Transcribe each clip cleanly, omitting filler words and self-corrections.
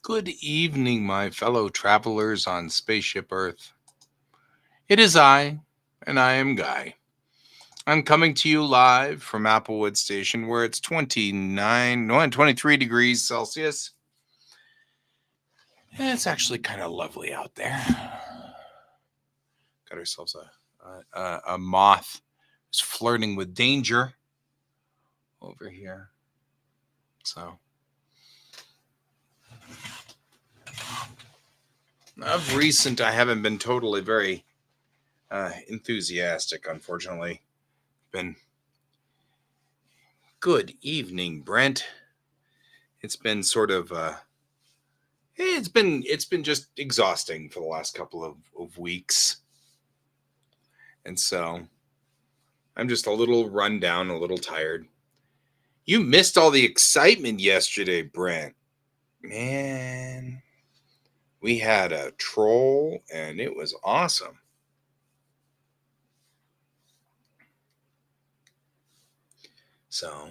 Good evening, my fellow travelers on Spaceship Earth. It is I, and I am Guy. I'm coming to you live from Applewood Station, where it's 29, no, 23 degrees Celsius. And it's actually kind of lovely out there. Got ourselves a moth who's flirting with danger over here. So, of recent, I haven't been totally very enthusiastic, unfortunately. Been good evening, Brent. It's been sort of it's been just exhausting for the last couple of weeks. And so I'm just a little run down, a little tired. You missed all the excitement yesterday, Brent. Man, we had a troll and it was awesome. So,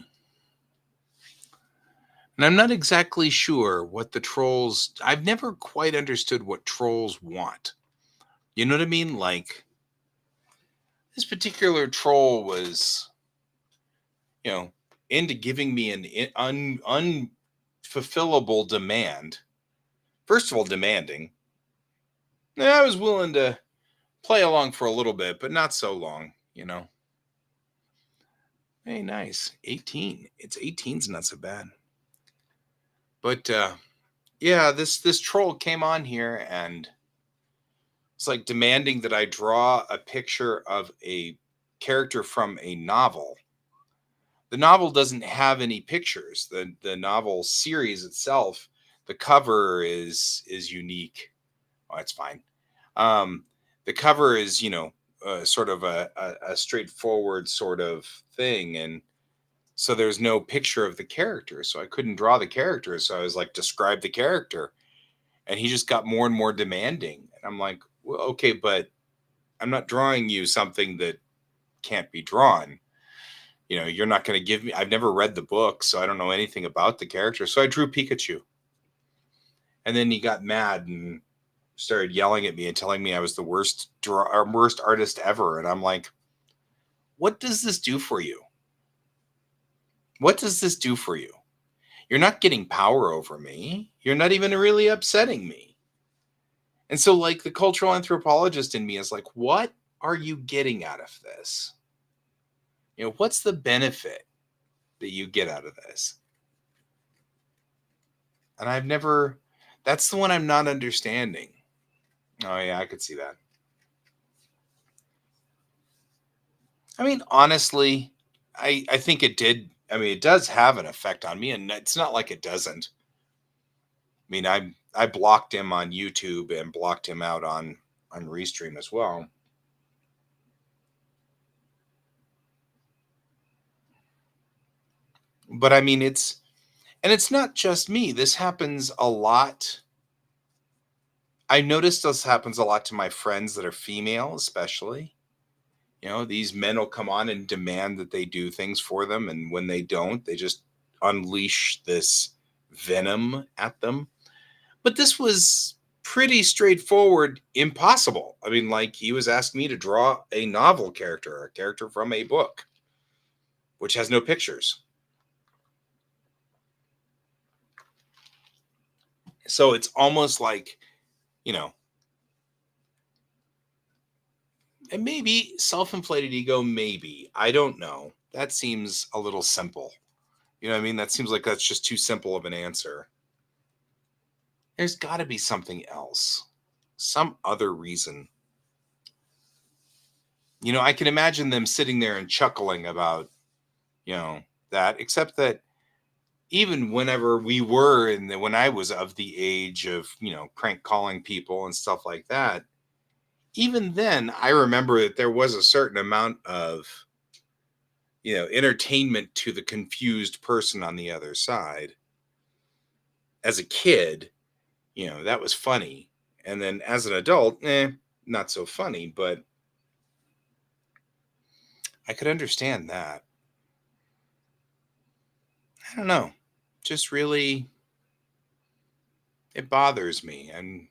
and I'm not exactly sure what the trolls, I've never quite understood what trolls want. You know what I mean? Like, this particular troll was, you know, into giving me an unfulfillable demand. First of all, demanding. I was willing to play along for a little bit, but not so long. Hey, nice. 18. It's 18's not so bad. But yeah, this troll came on here and it's like demanding that I draw a picture of a character from a novel. The novel doesn't have any pictures. The novel series itself, the cover is unique. Oh, it's fine. Um, the cover is, sort of a straightforward sort of thing, and so there's no picture of the character. So I couldn't draw the character. So I was like, describe the character, and he just got more and more demanding. And I'm like, well, okay, but I'm not drawing you something that can't be drawn. You're not going to give me. I've never read the book, so I don't know anything about the character. So I drew Pikachu, and then he got mad and started yelling at me and telling me I was the worst artist ever. And I'm like, what does this do for you? What does this do for you? You're not getting power over me. You're not even really upsetting me. And so, like, the cultural anthropologist in me is like, what are you getting out of this? What's the benefit that you get out of this? And that's the one I'm not understanding. Oh, yeah, I could see that. I mean, honestly, I think it did. I mean, it does have an effect on me, and it's not like it doesn't. I mean, I blocked him on YouTube and blocked him out on Restream as well. But I mean, it's not just me. This happens a lot. I noticed this happens a lot to my friends that are female, especially. These men will come on and demand that they do things for them, and when they don't, they just unleash this venom at them. But this was pretty straightforward, impossible. I mean, like, he was asking me to draw a novel character, a character from a book, which has no pictures. So it's almost like, you know, and maybe self-inflated ego, maybe. I don't know. That seems a little simple. You know what I mean? That seems like that's just too simple of an answer. There's got to be something else, some other reason. I can imagine them sitting there and chuckling about, you know, that, except that even whenever we were when I was of the age of, prank calling people and stuff like that, even then I remember that there was a certain amount of, entertainment to the confused person on the other side. As a kid, that was funny. And then as an adult, not so funny, but I could understand that. I don't know. Just really, It bothers me, and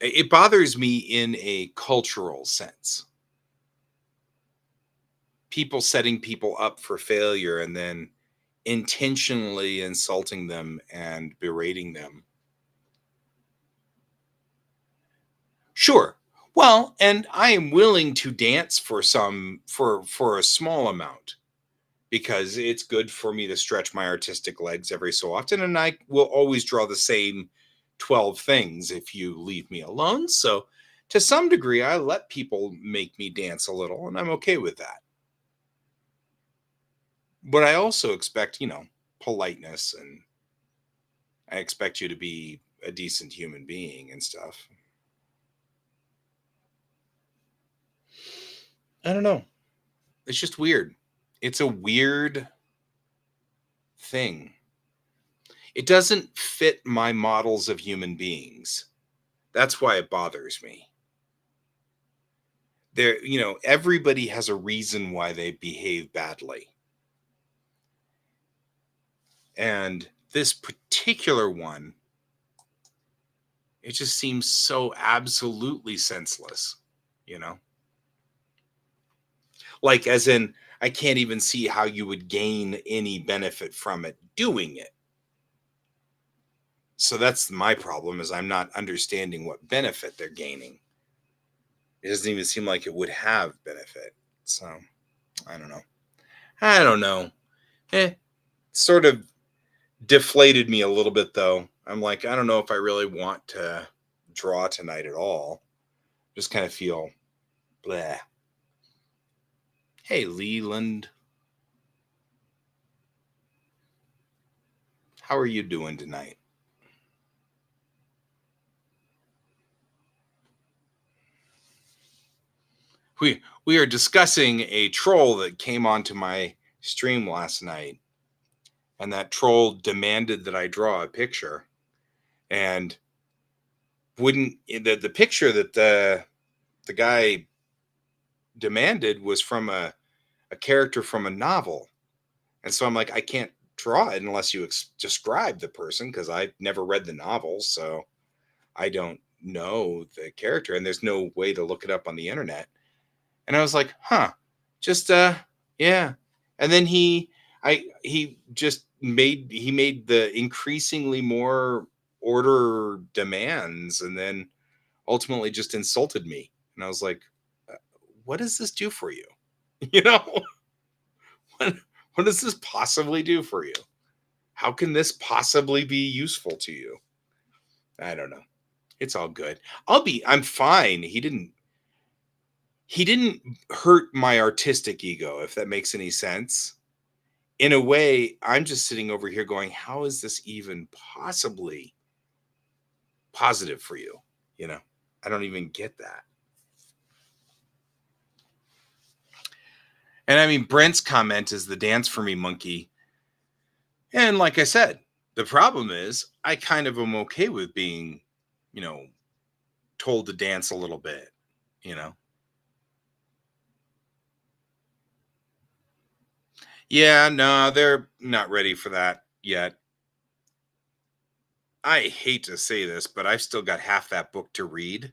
it bothers me in a cultural sense. People setting people up for failure and then intentionally insulting them and berating them. Sure. Well, and I am willing to dance for a small amount because it's good for me to stretch my artistic legs every so often, and I will always draw the same 12 things if you leave me alone. So to some degree I let people make me dance a little, and I'm okay with that. But I also expect, politeness, and I expect you to be a decent human being and stuff. I don't know. It's just weird. It's a weird thing. It doesn't fit my models of human beings. That's why it bothers me. Everybody has a reason why they behave badly. And this particular one, it just seems so absolutely senseless, you know? Like, as in, I can't even see how you would gain any benefit from it doing it. So that's my problem, is I'm not understanding what benefit they're gaining. It doesn't even seem like it would have benefit. So I don't know. I don't know. Sort of deflated me a little bit though. I'm like, I don't know if I really want to draw tonight at all. Just kind of feel bleh. Hey Leland, how are you doing tonight? We are discussing a troll that came onto my stream last night, and that troll demanded that I draw a picture, and wouldn't the picture that the guy demanded was from a character from a novel. And so I'm like, I can't draw it unless you describe the person, because I've never read the novel, so I don't know the character, and there's no way to look it up on the internet. And I was like, huh, just yeah. And then he just made the increasingly more order demands, and then ultimately just insulted me. And I was like, "Uh, what does this do for you? You know, what, what does this possibly do for you? How can this possibly be useful to you? I don't know. It's all good. I'm fine. He didn't hurt my artistic ego, if that makes any sense. In a way, I'm just sitting over here going, how is this even possibly positive for you? You know, I don't even get that. And I mean, Brent's comment is the dance for me monkey. And like I said, the problem is I kind of am okay with being, you know, told to dance a little bit, you know. Yeah, no, they're not ready for that yet. I hate to say this, but I've still got half that book to read.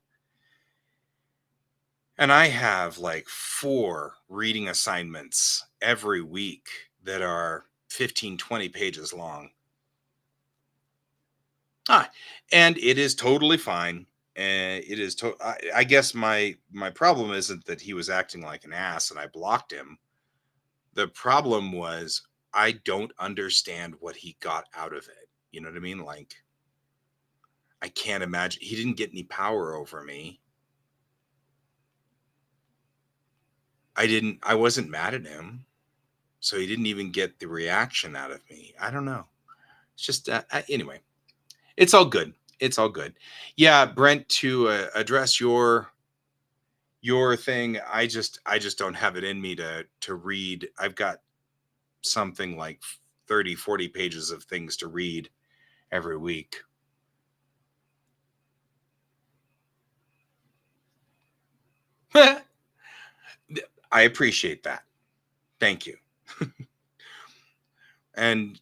And I have like 4 reading assignments every week that are 15, 20 pages long. Ah, and it is totally fine. And it is I guess my problem isn't that he was acting like an ass and I blocked him. The problem was I don't understand what he got out of it. You know what I mean? Like, I can't imagine he didn't get any power over me. I wasn't mad at him. So he didn't even get the reaction out of me. I don't know. It's just anyway. It's all good. It's all good. Yeah, Brent, to address your thing, I just don't have it in me to read. I've got something like 30, 40 pages of things to read every week. I appreciate that. Thank you. And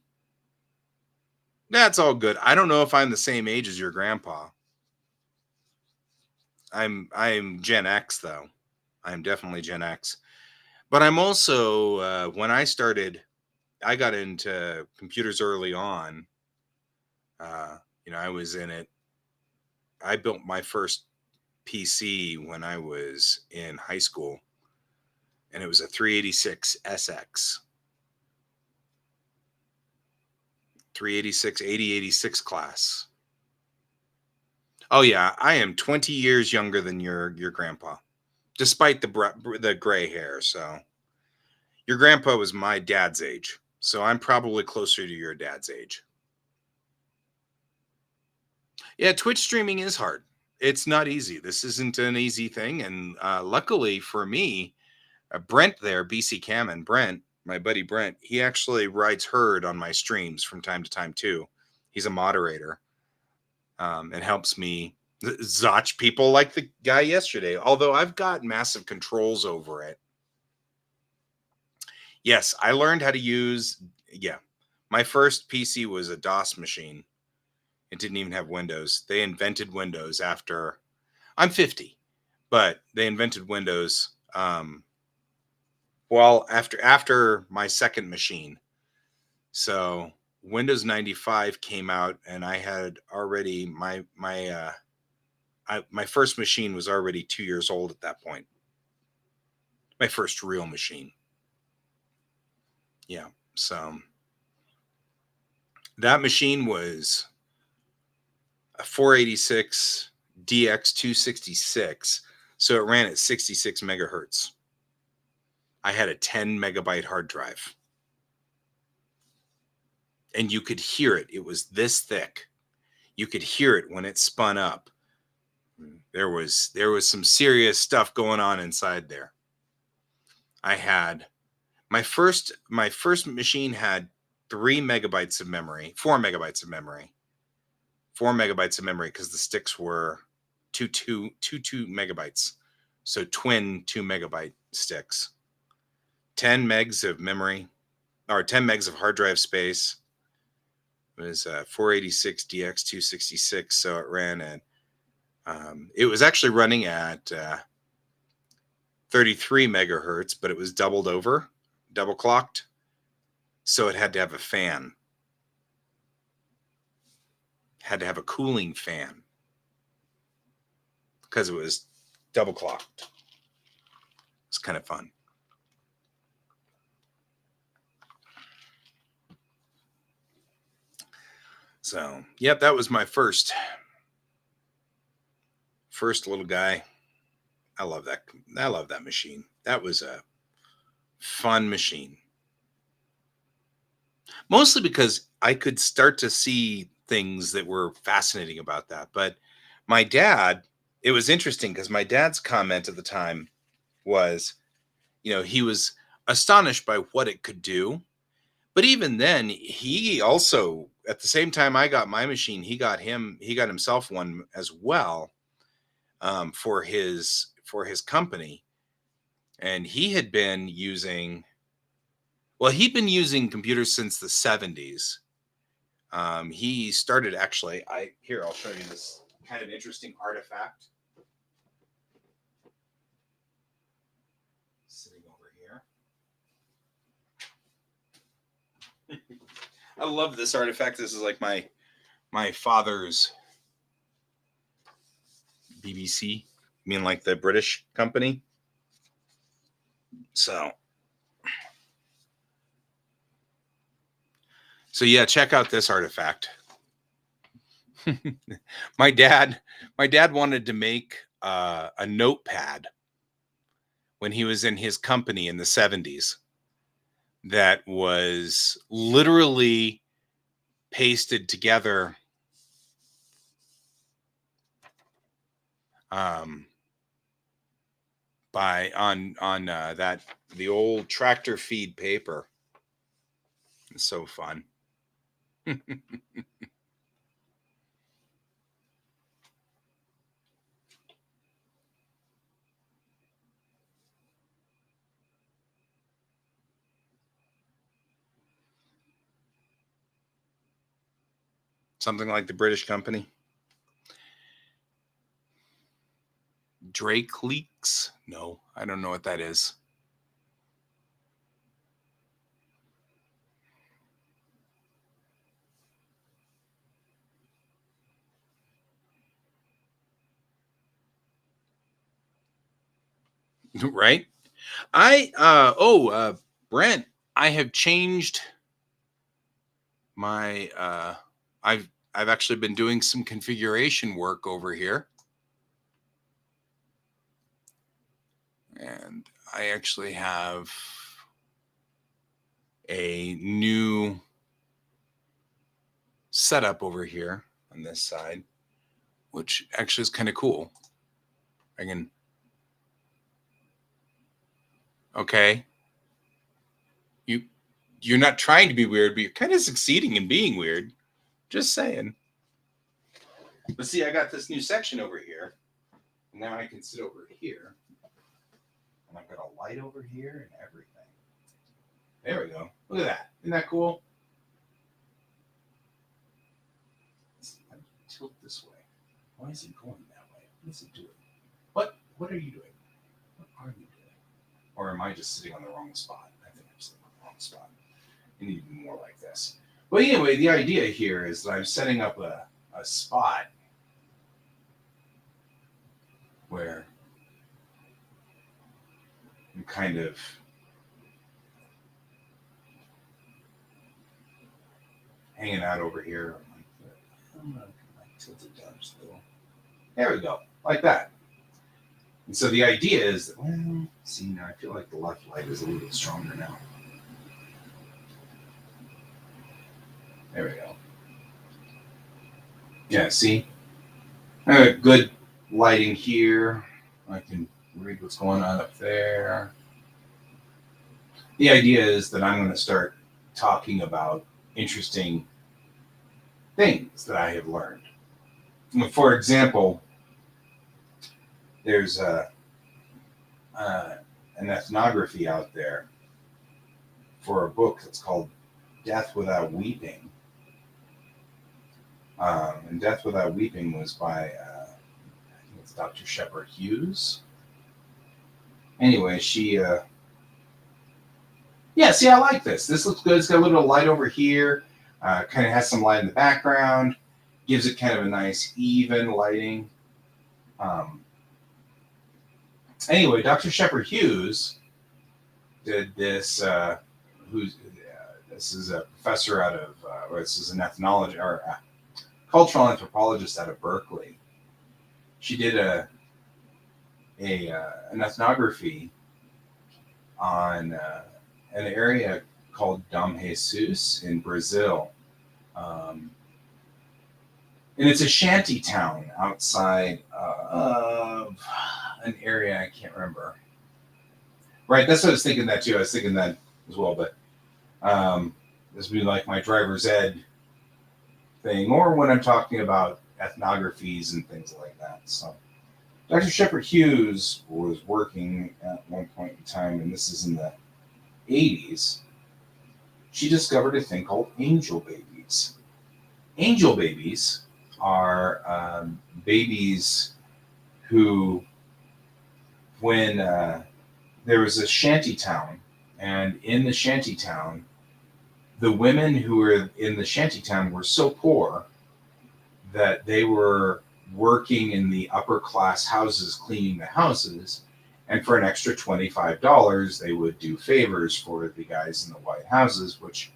That's all good. I don't know if I'm the same age as your grandpa. I'm Gen X though. I'm definitely Gen X. But I'm also when I got into computers early on. Uh, I was in it. I built my first PC when I was in high school, and it was a 386 SX, 386 8086 class. Oh yeah, I am 20 years younger than your grandpa, despite the gray hair. So your grandpa was my dad's age, so I'm probably closer to your dad's age. Yeah, Twitch streaming is hard. It's not easy. This isn't an easy thing, and luckily for me, Brent there, BC Cam and Brent, my buddy Brent, he actually rides herd on my streams from time to time too. He's a moderator and helps me zotch people like the guy yesterday. Although I've got massive controls over it. Yes, I learned how to use. Yeah, my first PC was a DOS machine. It didn't even have Windows. They invented Windows after. I'm 50, but they invented Windows. Well, after my second machine. So Windows 95 came out, and I had already my first machine was already 2 years old at that point. My first real machine. Yeah. So that machine was a 486 DX266. So it ran at 66 megahertz. I had a 10 megabyte hard drive. And you could hear it. It was this thick. You could hear it when it spun up. There was some serious stuff going on inside there. I had my first machine had 3 megabytes of memory, 4 megabytes of memory, 4 megabytes of memory because the sticks were two megabytes, so twin 2 megabyte sticks. 10 megs of memory or 10 megs of hard drive space. It was 486 DX266, so it ran at. It was actually running at 33 megahertz, but it was double clocked. So it had to have a fan, had to have a cooling fan because it was double clocked. It's kind of fun. So, yep, that was my first little guy. I love that. I love that machine. That was a fun machine. Mostly because I could start to see things that were fascinating about that. But my dad, it was interesting because my dad's comment at the time was, he was astonished by what it could do. But even then, he also, at the same time I got my machine, he got himself one as well, for his company. And he'd been using computers since the 70s. He started actually. I'll show you this kind of interesting artifact sitting over here. I love this artifact. This is like my father's BBC. I mean, like the British company. So yeah, check out this artifact. my dad, my dad wanted to make a notepad when he was in his company in the 70s that was literally pasted together um, by on that the old tractor feed paper. It's so fun. Something like the British company. Drake Leaks? No, I don't know what that is. Right? Brent, I have changed my I've actually been doing some configuration work over here. And I actually have a new setup over here on this side, which actually is kind of cool. I can, okay. You're not trying to be weird, but you're kind of succeeding in being weird. Just saying. But see, I got this new section over here. And now I can sit over here. And I've got a light over here and everything. There we go. Look at that. Isn't that cool? Tilt this way. Why is it going that way? What is it doing? What are you doing? What are you doing? Or am I just sitting on the wrong spot? I think I'm sitting on the wrong spot. You need to be more like this. But anyway, the idea here is that I'm setting up a spot where I'm kind of hanging out over here. I'm going to tilt it down just a little. There we go. Like that. And so the idea is that, well, see, now I feel like the left light is a little bit stronger now. There we go. Yeah, see? Good lighting here. I can read what's going on up there. The idea is that I'm going to start talking about interesting things that I have learned. For example, there's an ethnography out there for a book that's called Death Without Weeping. And Death Without Weeping was by, I think it's Dr. Shepard Hughes. Anyway, she, yeah, see, I like this. This looks good. It's got a little light over here. Kind of has some light in the background. Gives it kind of a nice, even lighting. Anyway, Dr. Shepard Hughes did this. This is a professor out of, this is an ethnologist or cultural anthropologist out of Berkeley. She did an ethnography on an area called Dom Jesus in Brazil. And it's a shanty town outside of an area I can't remember. Right, that's what I was thinking that too. I was thinking that as well, but this would be like my driver's ed thing, or when I'm talking about ethnographies and things like that. So Dr. Shepard Hughes was working at one point in time, and this is in the 80s. She discovered a thing called angel babies. Angel babies are babies who, when there was a shanty town, and in the shanty town, the women who were in the shanty town were so poor that they were working in the upper class houses, cleaning the houses, and for an extra $25, they would do favors for the guys in the white houses, which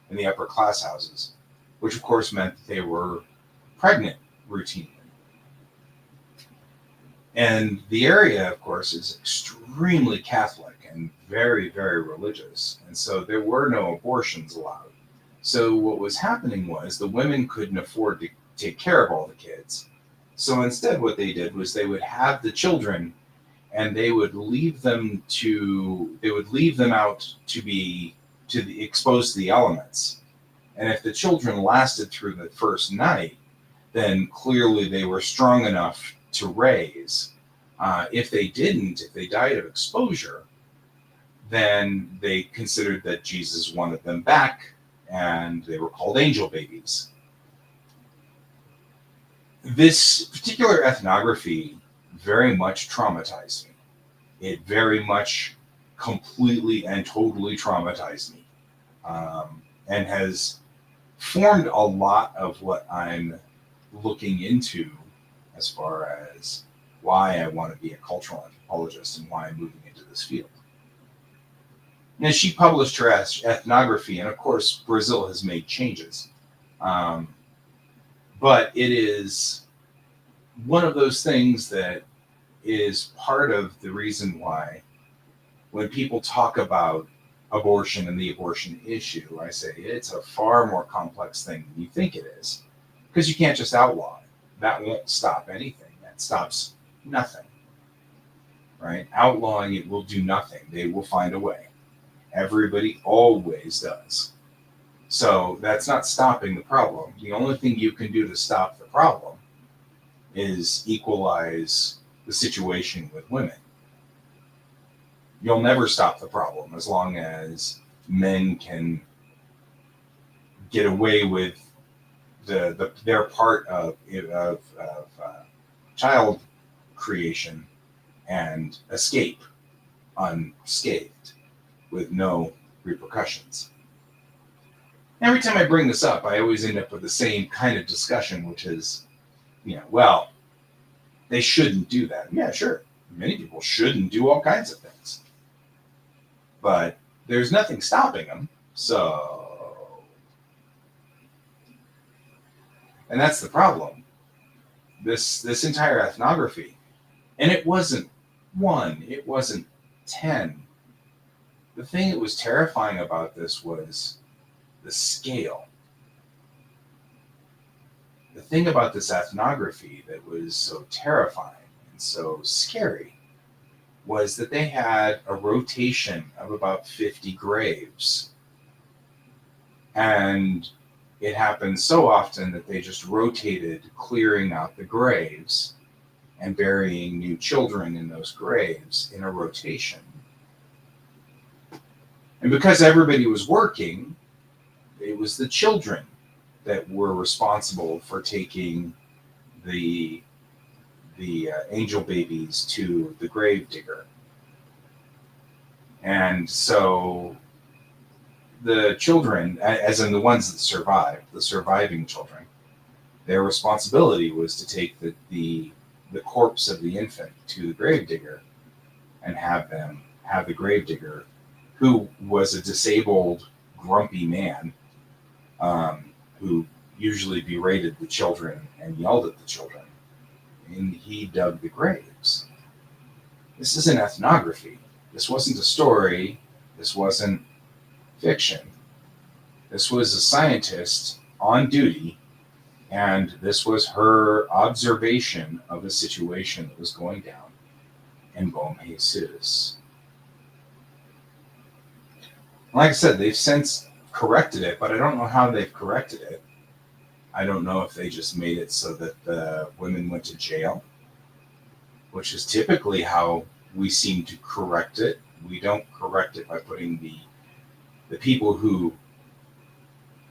in the upper class houses, which of course meant that they were pregnant routinely. And the area, of course, is extremely Catholic and very, very religious. And so there were no abortions allowed. So what was happening was the women couldn't afford to take care of all the kids. So instead what they did was they would have the children and they would leave them out to be exposed to the elements. And if the children lasted through the first night, then clearly they were strong enough to raise. If they didn't, if they died of exposure, then they considered that Jesus wanted them back, and they were called angel babies. This particular ethnography very much traumatized me. It very much completely and totally traumatized me, and has formed a lot of what I'm looking into as far as why I want to be a cultural anthropologist and why I'm moving into this field. And she published her ethnography, and of course, Brazil has made changes. Um, but it is one of those things that is part of the reason why when people talk about abortion and the abortion issue, I say it's a far more complex thing than you think it is, because you can't just outlaw it. That won't stop anything. That stops nothing, right? Outlawing it will do nothing. They will find a way. Everybody always does. So that's not stopping the problem. The only thing you can do to stop the problem is equalize the situation with women. You'll never stop the problem as long as men can get away with their part of child creation and escape unscathed with no repercussions. Every time I bring this up, I always end up with the same kind of discussion, which is, well, they shouldn't do that. Yeah, sure. Many people shouldn't do all kinds of things. But there's nothing stopping them. So, and that's the problem. This entire ethnography, and it wasn't one, it wasn't 10. The thing that was terrifying about this was the scale. The thing about this ethnography that was so terrifying and so scary was that they had a rotation of about 50 graves. And it happened so often that they just rotated, clearing out the graves and burying new children in those graves in a rotation. And because everybody was working, it was the children that were responsible for taking the angel babies to the grave digger. And so the children, as in the ones that survived, the surviving children, their responsibility was to take the corpse of the infant to the grave digger and have the grave digger, who was a disabled, grumpy man, who usually berated the children and yelled at the children, and he dug the graves. This is an ethnography. This wasn't a story. This wasn't fiction. This was a scientist on duty, and this was her observation of a situation that was going down in Bom Jesus. Like I said, they've since corrected it, but I don't know how they've corrected it. I don't know if they just made it so that the women went to jail, which is typically how we seem to correct it. We don't correct it by putting the people who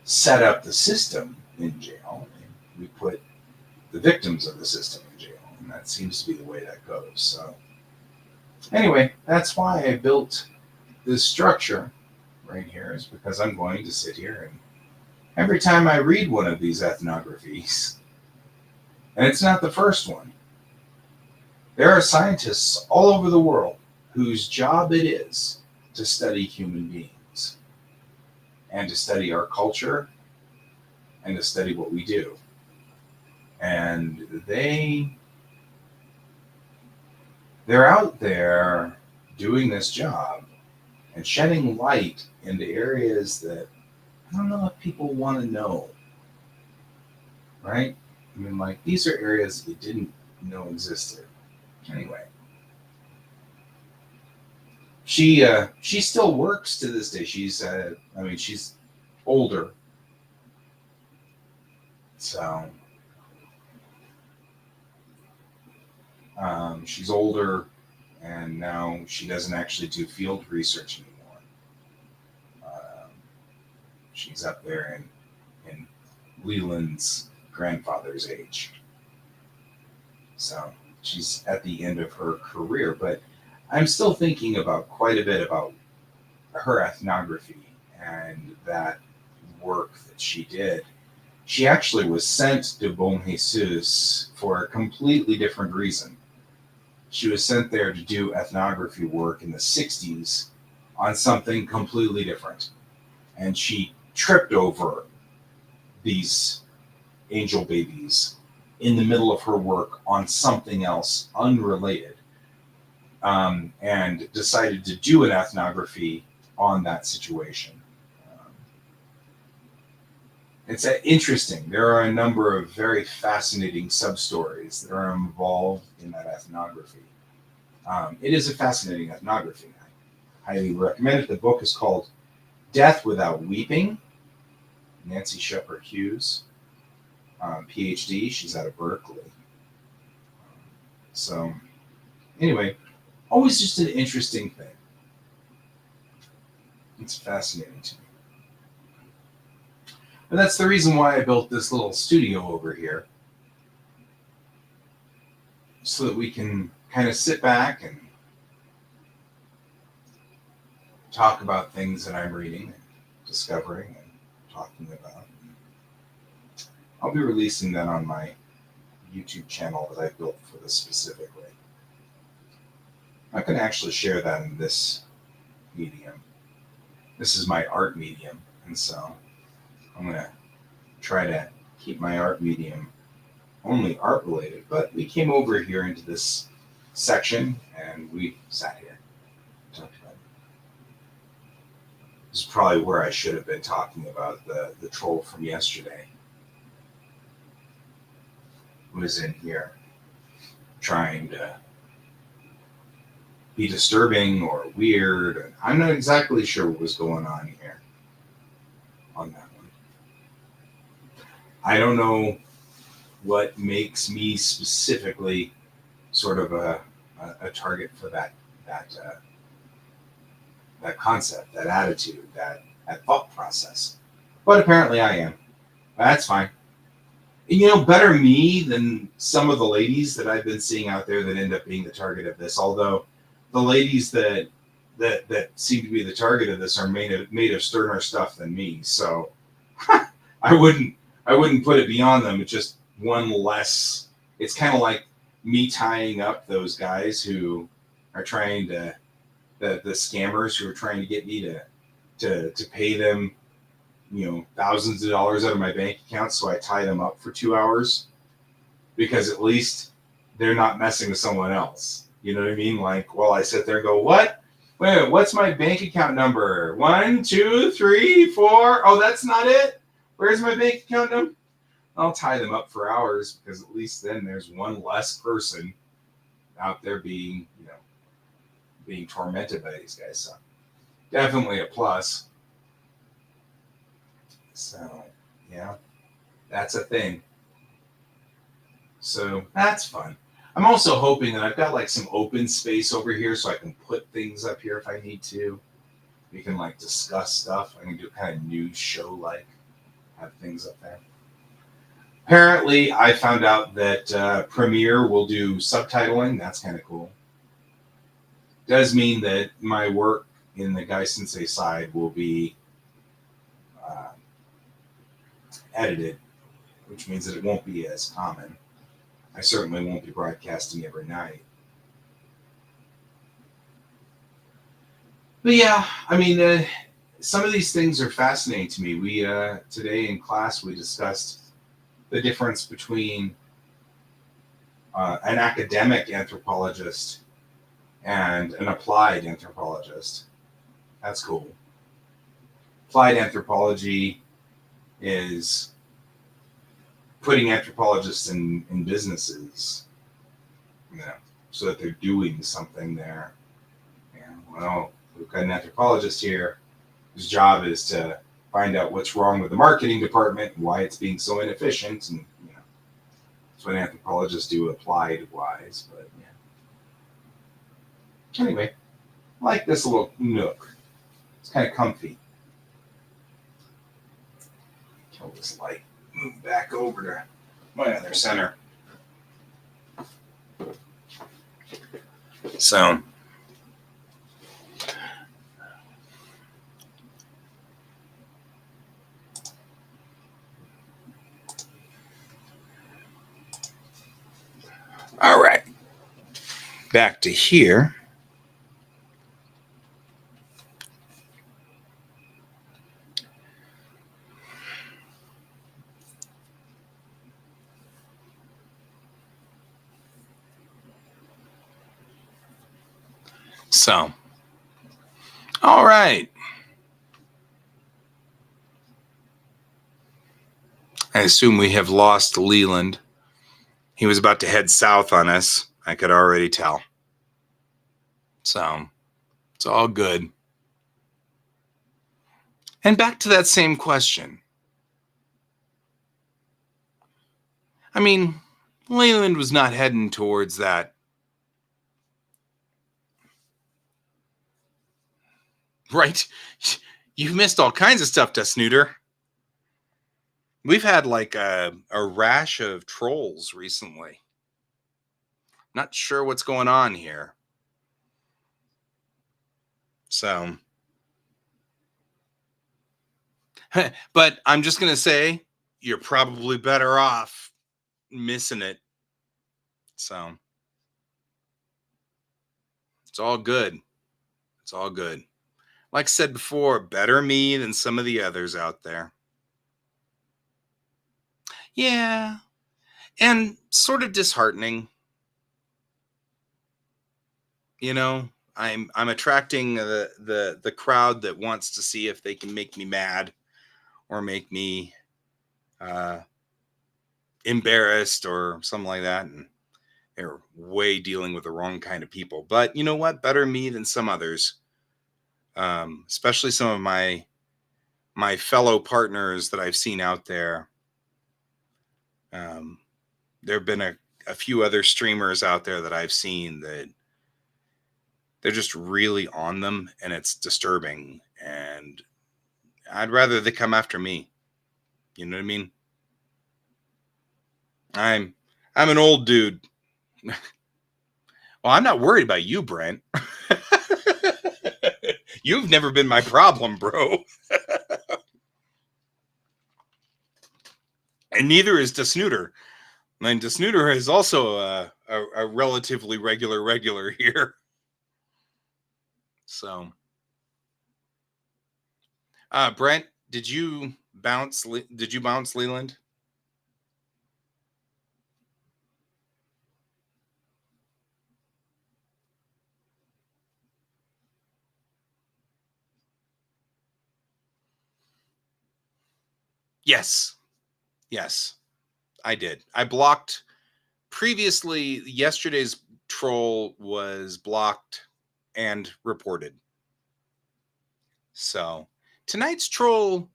set up the system in jail. We put the victims of the system in jail, and that seems to be the way that goes. So anyway, that's why I built this structure right here, is because I'm going to sit here and every time I read one of these ethnographies, and it's not the first one, there are scientists all over the world whose job it is to study human beings and to study our culture and to study what we do. And they're out there doing this job and shedding light into areas that I don't know if people want to know, right? I mean, like, these are areas you didn't know existed. Anyway, she still works to this day. She's older, so she's older, and now she doesn't actually do field research anymore. She's up there in Leland's grandfather's age. So she's at the end of her career, but I'm still thinking about quite a bit about her ethnography and that work that she did. She actually was sent to Bom Jesus for a completely different reason. She was sent there to do ethnography work in the 60s on something completely different. And she tripped over these angel babies in the middle of her work on something else unrelated, and decided to do an ethnography on that situation. It's interesting. There are a number of very fascinating sub-stories that are involved in that ethnography. It is a fascinating ethnography. I highly recommend it. The book is called Death Without Weeping. Nancy Shepard Hughes, PhD. She's out of Berkeley. So, anyway, always just an interesting thing. It's fascinating to me. And that's the reason why I built this little studio over here, so that we can kind of sit back and talk about things that I'm reading and discovering and talking about. I'll be releasing that on my YouTube channel that I built for this specifically. I can actually share that in this medium. This is my art medium, and so I'm going to try to keep my art medium only art related, but we came over here into this section and we sat here and talked about it. This is probably where I should have been talking about the troll from yesterday. Who was in here trying to be disturbing or weird. I'm not exactly sure what was going on here on that one. I don't know what makes me specifically sort of a target for that concept, that attitude, that thought process. But apparently I am. That's fine. And, better me than some of the ladies that I've been seeing out there that end up being the target of this. Although the ladies that seem to be the target of this are made of sterner stuff than me. So I wouldn't put it beyond them. It's just one less. It's kind of like me tying up those guys who are trying to, the scammers who are trying to get me to pay them, thousands of dollars out of my bank account, so I tie them up for 2 hours, because at least they're not messing with someone else. You know what I mean? Like, well, I sit there and go, what? Wait, what's my bank account number? 1, 2, 3, 4. Oh, that's not it? Where's my bank account number? I'll tie them up for hours, because at least then there's one less person out there being tormented by these guys. So definitely a plus. So, yeah, that's a thing. So that's fun. I'm also hoping that I've got like some open space over here so I can put things up here if I need to. We can like discuss stuff. I can do kind of news show like, have things up there. Apparently, I found out that Premiere will do subtitling. That's kind of cool. Does mean that my work in the Guy Sensei side will be edited, which means that it won't be as common. I certainly won't be broadcasting every night. But yeah, I mean, some of these things are fascinating to me. We today in class we discussed the difference between an academic anthropologist and an applied anthropologist. That's cool. Applied anthropology is putting anthropologists in businesses, so that they're doing something there. Well, we've got an anthropologist here whose job is to find out what's wrong with the marketing department and why it's being so inefficient, and that's what anthropologists do applied wise. But anyway, I like this little nook. It's kind of comfy. Kill this light. Move back over to my other center. So, all right, back to here. So, all right. I assume we have lost Leland. He was about to head south on us. I could already tell. So, it's all good. And back to that same question. I mean, Leland was not heading towards that. Right? You've missed all kinds of stuff, Snooter. We've had like a rash of trolls recently. Not sure what's going on here. So, but I'm just going to say you're probably better off missing it. So, it's all good. It's all good. Like I said before, better me than some of the others out there. Yeah. And sort of disheartening. You know, I'm attracting the crowd that wants to see if they can make me mad or make me embarrassed or something like that, and they're way dealing with the wrong kind of people. But you know what? Better me than some others, especially some of my fellow partners that I've seen out there. There have been a few other streamers out there that I've seen that they're just really on them, and it's disturbing. And I'd rather they come after me. You know what I mean? I'm I'm an old dude. Well, I'm not worried about you, Brent. You've never been my problem, bro. And neither is DeSnooter. And DeSnooter is also a relatively regular here. So, Brent, did you bounce? Did you bounce Leland? Yes, yes, I did. I blocked previously. Yesterday's troll was blocked and reported. So tonight's troll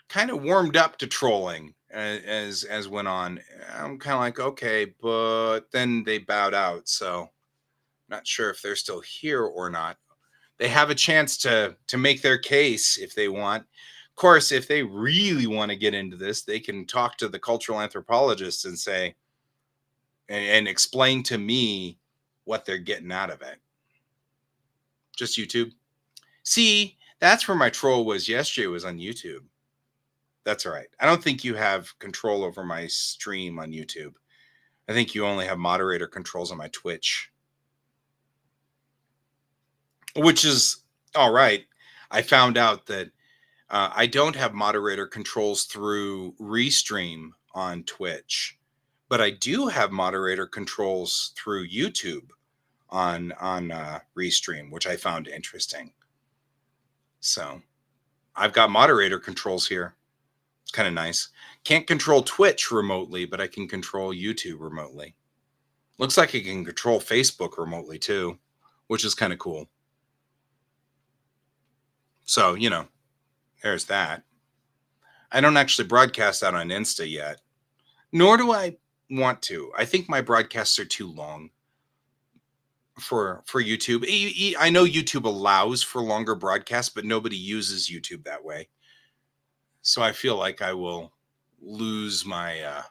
kind of warmed up to trolling as went on. I'm kind of like, okay, but then they bowed out, so not sure if they're still here or not. They have a chance to make their case if they want. Of course, if they really want to get into this, they can talk to the cultural anthropologists and say and explain to me what they're getting out of it. Just YouTube. See, that's where my troll was yesterday, was on YouTube. That's all right. I don't think you have control over my stream on YouTube. I think you only have moderator controls on my Twitch, which is all right. I found out that I don't have moderator controls through Restream on Twitch, but I do have moderator controls through YouTube on Restream, which I found interesting. So I've got moderator controls here. It's kind of nice. Can't control Twitch remotely, but I can control YouTube remotely. Looks like I can control Facebook remotely too, which is kind of cool. So, you know, there's that. I don't actually broadcast out on Insta yet, nor do I want to. I think my broadcasts are too long for YouTube. I know YouTube allows for longer broadcasts, but nobody uses YouTube that way. So I feel like I will lose my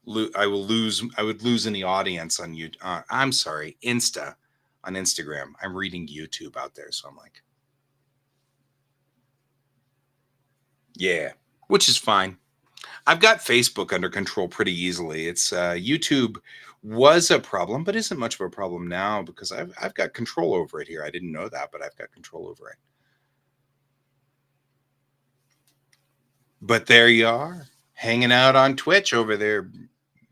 I would lose any audience on you. I'm sorry, on Instagram. I'm reading YouTube out there, so I'm like, yeah, which is fine. I've got Facebook under control pretty easily. It's YouTube was a problem, but isn't much of a problem now because I've got control over it here. I didn't know that, but I've got control over it. But there you are, hanging out on Twitch over there,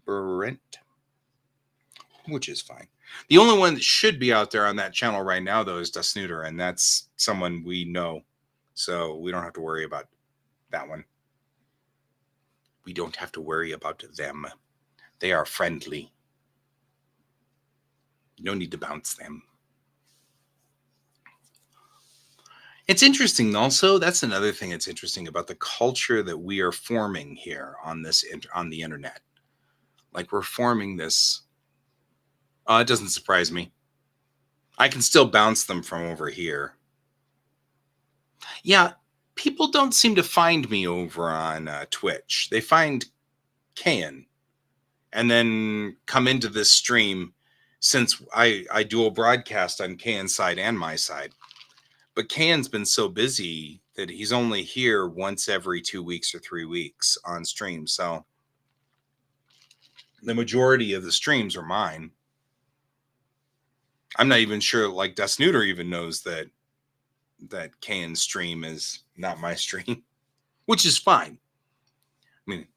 Brent, which is fine. The only one that should be out there on that channel right now, though, is Dusnooter, and that's someone we know, so we don't have to worry about that one. We don't have to worry about them. They are friendly. No need to bounce them. It's interesting also, that's another thing that's interesting about the culture that we are forming here on the internet. Like we're forming this. It doesn't surprise me. I can still bounce them from over here. Yeah, people don't seem to find me over on Twitch. They find Kayan and then come into this stream since I dual broadcast on Kayan's side and my side. But Kayan's been so busy that he's only here once every 2 weeks or 3 weeks on stream. So the majority of the streams are mine. I'm not even sure, like Dusnooter even knows that Kayan's stream is not my stream, which is fine. I mean,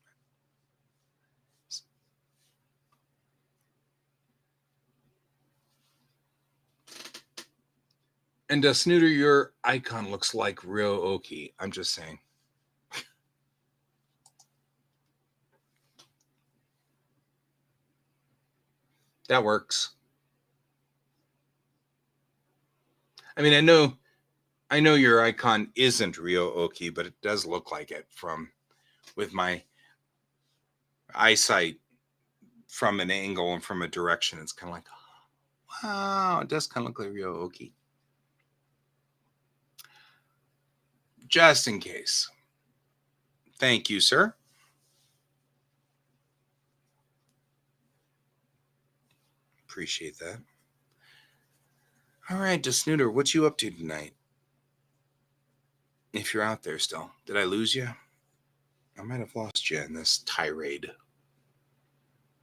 and Dusnooter, your icon looks like Ryo Oki. I'm just saying. That works. I mean, I know your icon isn't Ryo Oki, but it does look like it with my eyesight from an angle and from a direction. It's kind of like, wow, it does kind of look like Ryo Oki. Just in case. Thank you, sir. Appreciate that. All right, Dusnooter, what you up to tonight? If you're out there still. Did I lose you? I might have lost you in this tirade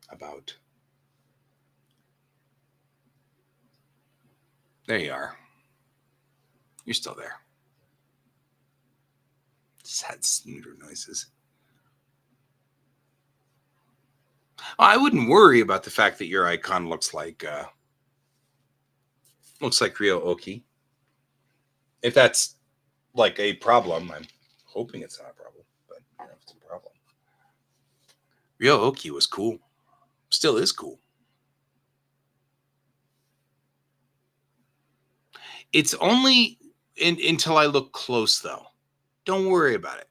about. There you are. You're still there. Sad snooter noises. I wouldn't worry about the fact that your icon looks like Ryo Oki. If that's like a problem, I'm hoping it's not a problem, but I don't know if it's a problem. Ryo Oki was cool. Still is cool. It's only until I look close, though. Don't worry about it.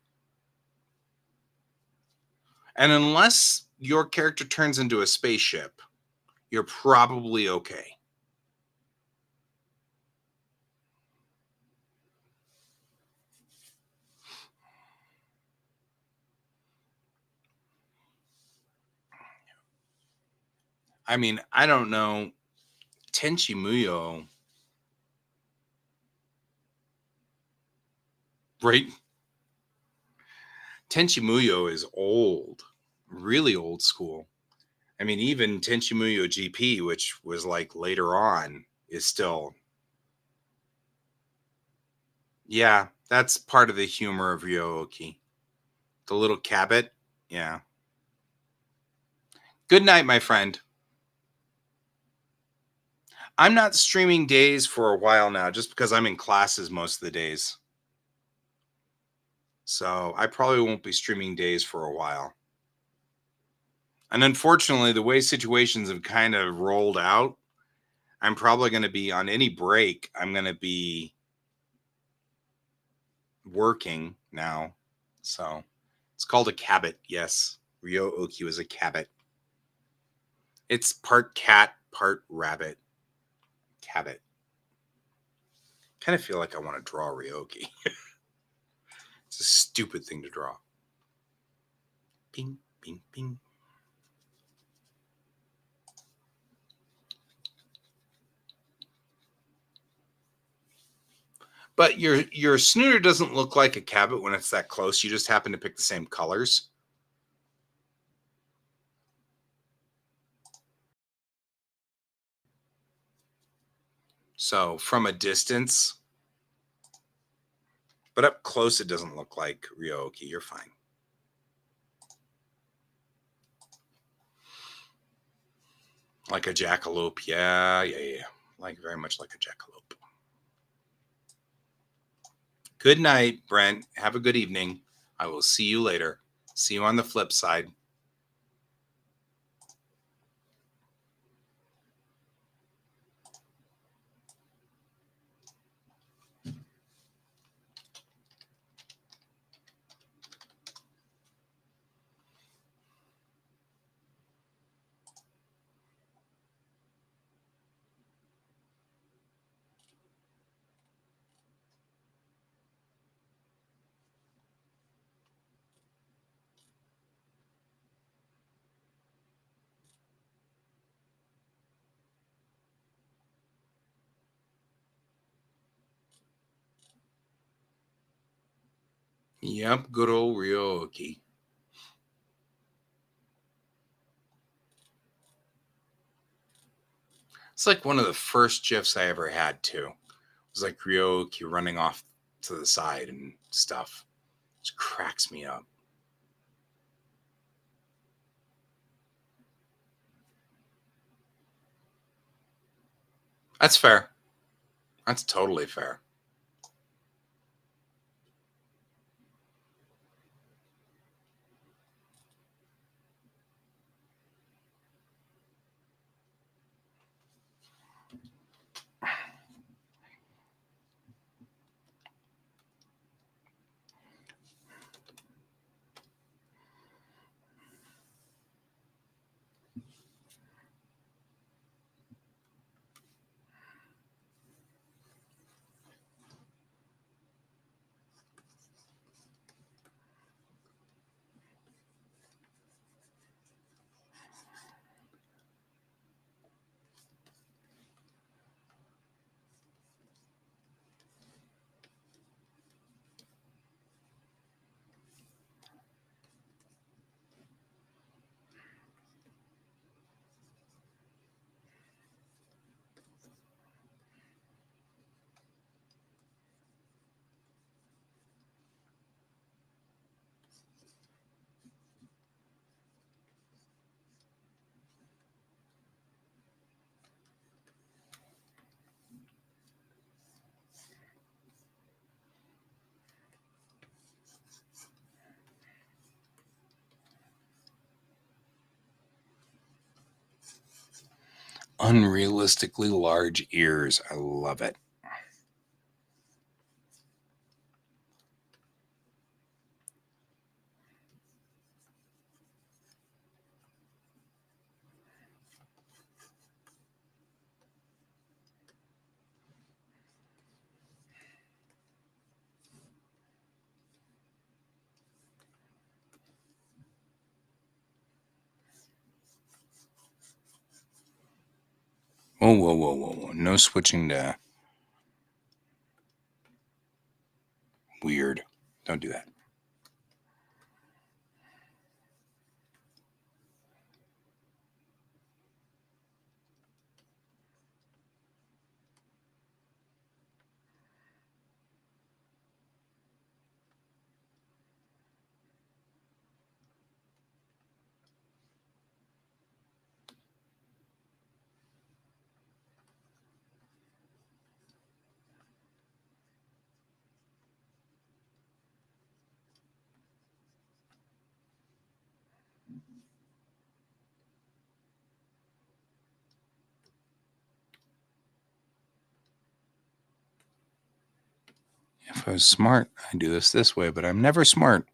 And unless your character turns into a spaceship, you're probably okay. I mean, I don't know. Tenchi Muyo. Right? Tenchi Muyo is old. Really old school. I mean, even Tenchi Muyo GP, which was like later on, is still. Yeah, that's part of the humor of Ryo-Oki. The little cabot. Yeah. Good night, my friend. I'm not streaming days for a while now just because I'm in classes most of the days. So I probably won't be streaming days for a while. And unfortunately, the way situations have kind of rolled out, I'm probably going to be on any break. I'm going to be working now. So it's called a cabot. Yes. Ryo-Oki was a cabot. It's part cat, part rabbit. Cabot. Kind of feel like I want to draw Ryo-Oki. It's a stupid thing to draw. Bing, bing, bing. But your snooter doesn't look like a Cabot when it's that close. You just happen to pick the same colors. So from a distance, but up close, it doesn't look like Ryoki. You're fine. Like a jackalope. Yeah. Like very much like a jackalope. Good night, Brent. Have a good evening. I will see you later. See you on the flip side. Yep, good old Ryoki. It's like one of the first GIFs I ever had too. It was like Ryoki running off to the side and stuff. It just cracks me up. That's fair. That's totally fair. Unrealistically large ears. I love it. Whoa. No switching to weird. Don't do that. If I was smart, I'd do this way, but I'm never smart.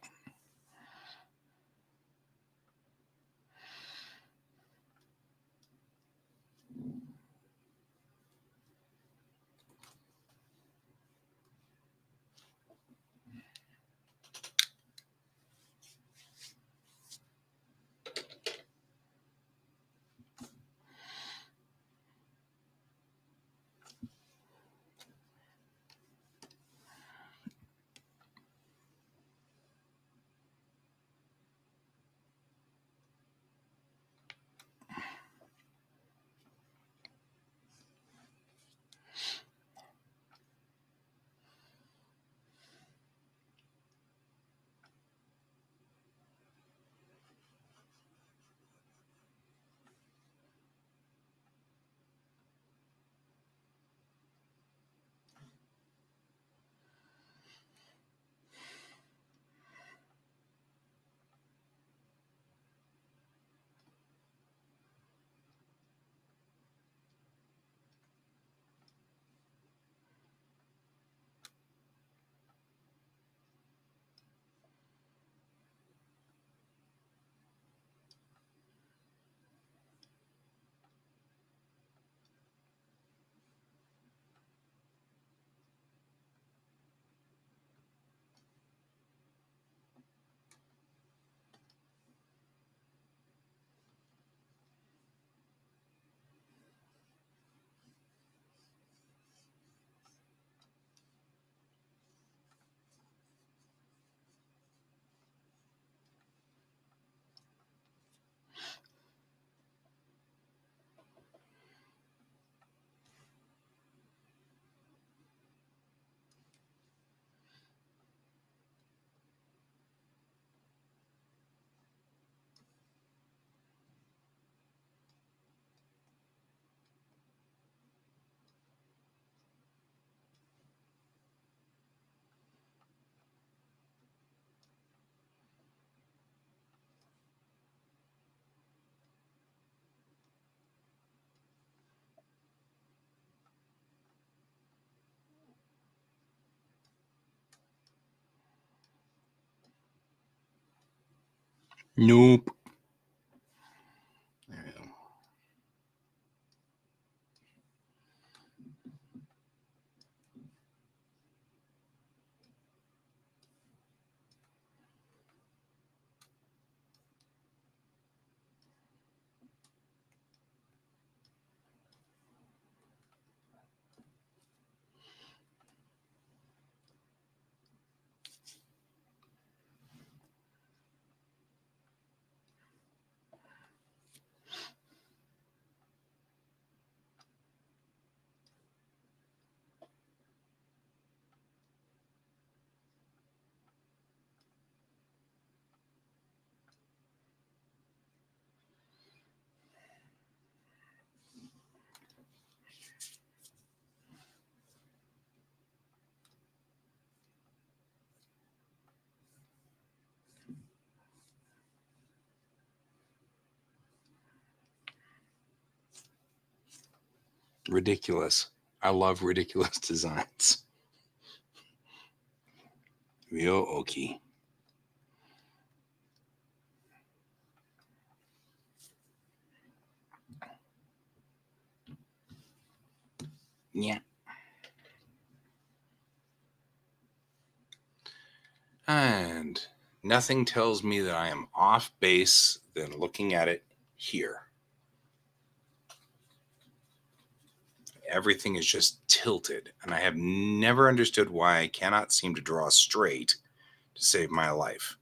Nope. There we go. Ridiculous. I love ridiculous designs. Real okie. Yeah. And nothing tells me that I am off base than looking at it here. Everything is just tilted, and I have never understood why I cannot seem to draw straight to save my life.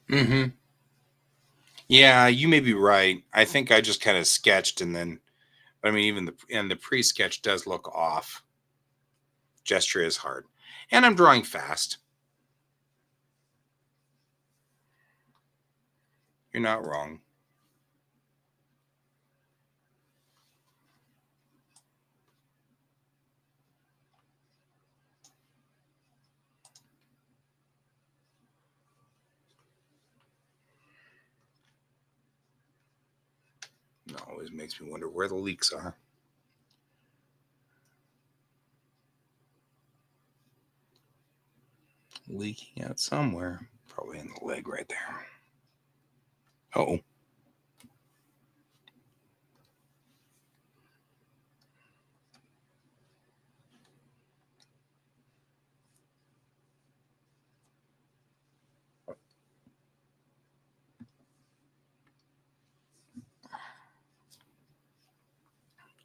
Mm-hmm. Yeah, you may be right. I think I just kind of sketched and then, I mean, even the pre-sketch does look off. Gesture is hard. And I'm drawing fast. You're not wrong. It always makes me wonder where the leaks are. Leaking out somewhere. Probably in the leg right there. Oh.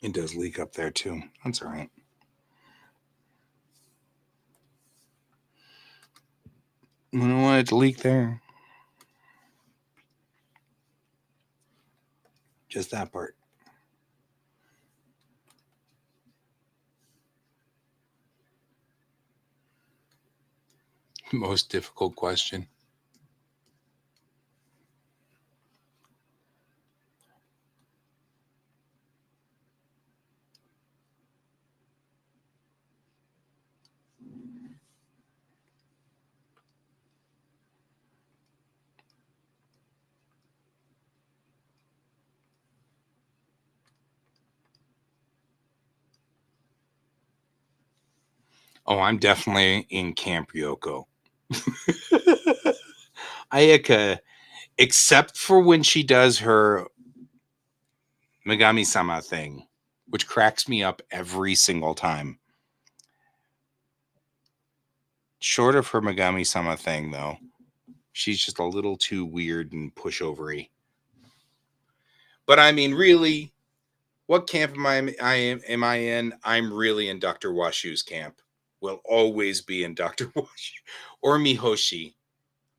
It does leak up there too. That's all right. I don't want it to leak there. Just that part. Most difficult question. Oh, I'm definitely in Camp Ryoko. Ayaka, except for when she does her Megami-sama thing, which cracks me up every single time. Short of her Megami-sama thing, though, she's just a little too weird and pushovery. But I mean, really, what camp am I in? I'm really in Dr. Washu's camp. Will always be in Dr. Washu or Mihoshi.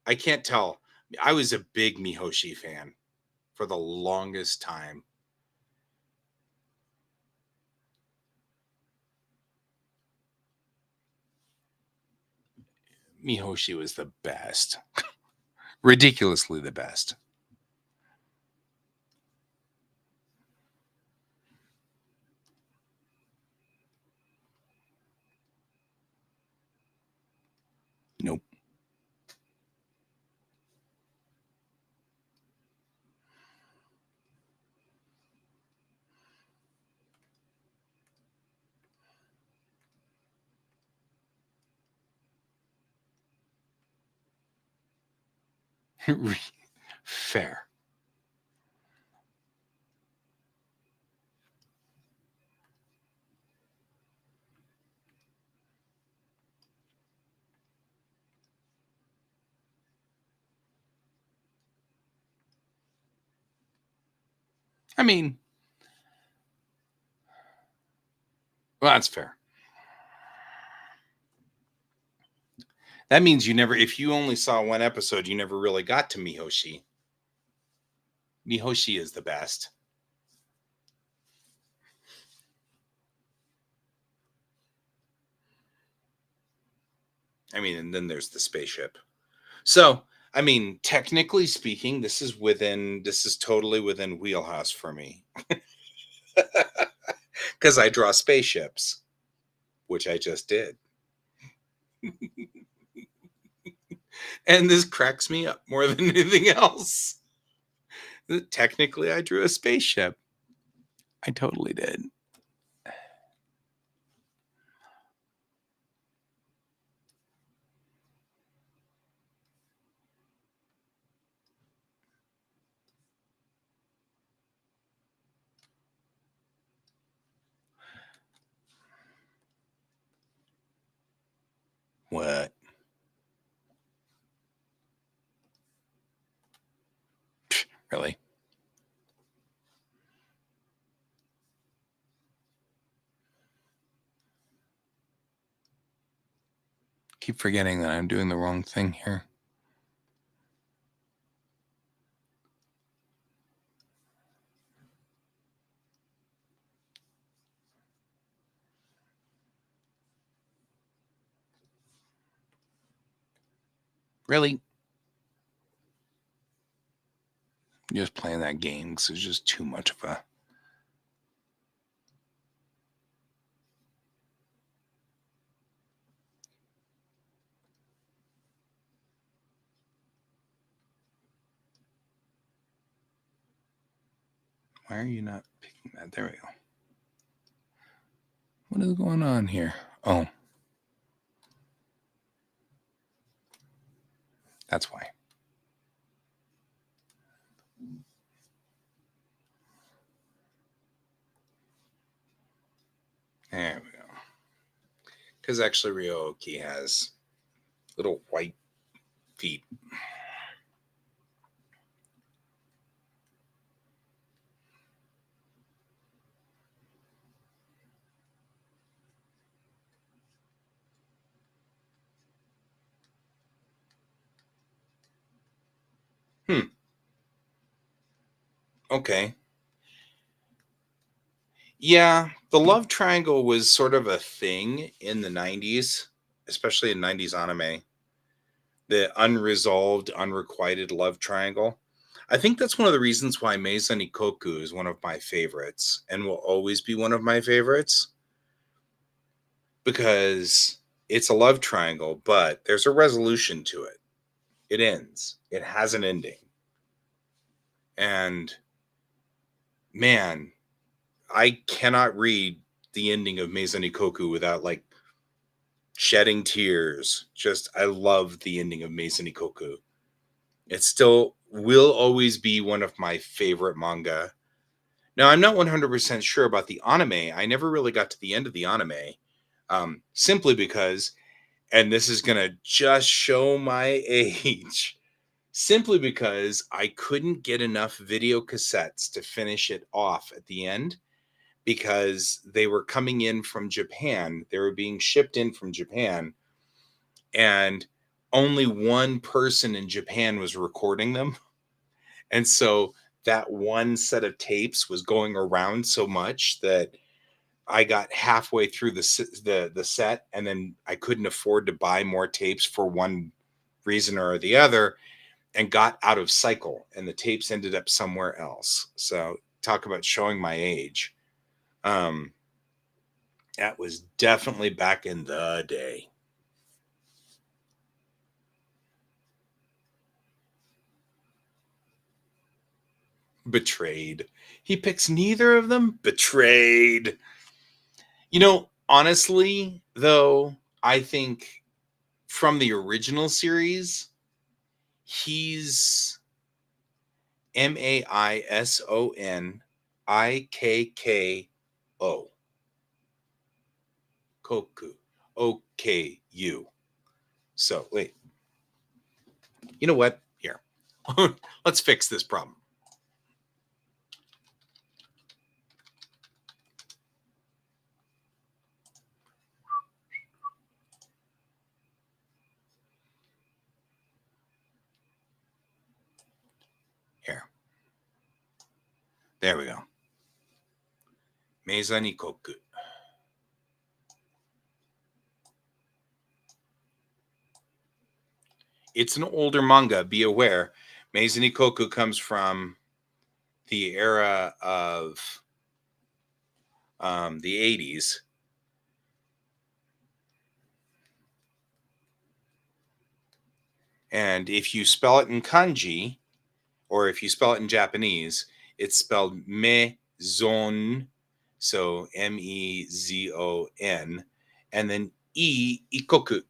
I can't tell. I was a big Mihoshi fan for the longest time. Mihoshi was the best. Ridiculously the best. Nope. Fair. I mean, well, that's fair. That means you never, if you only saw one episode, you never really got to Mihoshi. Mihoshi is the best. I mean, and then there's the spaceship. So, I mean, technically speaking, this is totally within wheelhouse for me. Because I draw spaceships, which I just did. And this cracks me up more than anything else. Technically, I drew a spaceship. I totally did. What? Really? Keep forgetting that I'm doing the wrong thing here. Really? Just playing that game because it's just too much of a. Why are you not picking that? There we go. What is going on here? Oh. That's why. There we go. Because actually, Ryoki has little white feet. Okay. Yeah, the love triangle was sort of a thing in the 90s, especially in 90s anime. The unresolved, unrequited love triangle. I think that's one of the reasons why Meizan Ikoku is one of my favorites and will always be one of my favorites because it's a love triangle, but there's a resolution to it. It ends, it has an ending. And man, I cannot read the ending of Meizan Ikoku without like shedding tears. Just, I love the ending of Mason Ikoku. It still will always be one of my favorite manga. Now, I'm not 100% sure about the anime. I never really got to the end of the anime, simply because, and this is going to just show my age, simply because I couldn't get enough video cassettes to finish it off at the end, because they were coming in from Japan. They were being shipped in from Japan, and only one person in Japan was recording them. And so that one set of tapes was going around so much that I got halfway through the set, and then I couldn't afford to buy more tapes for one reason or the other, and got out of cycle, and the tapes ended up somewhere else. So talk about showing my age. That was definitely back in the day. Betrayed. He picks neither of them. Betrayed. You know, honestly, though, I think from the original series, he's Maisonnikko. Koku. OKU. So, wait. You know what? Here. Let's fix this problem. Here. There we go. Maisonnikko. It's an older manga, be aware. Maisonnikko comes from the era of the 80s. And if you spell it in kanji, or if you spell it in Japanese, it's spelled mezon, so Mezon, and then ikoku.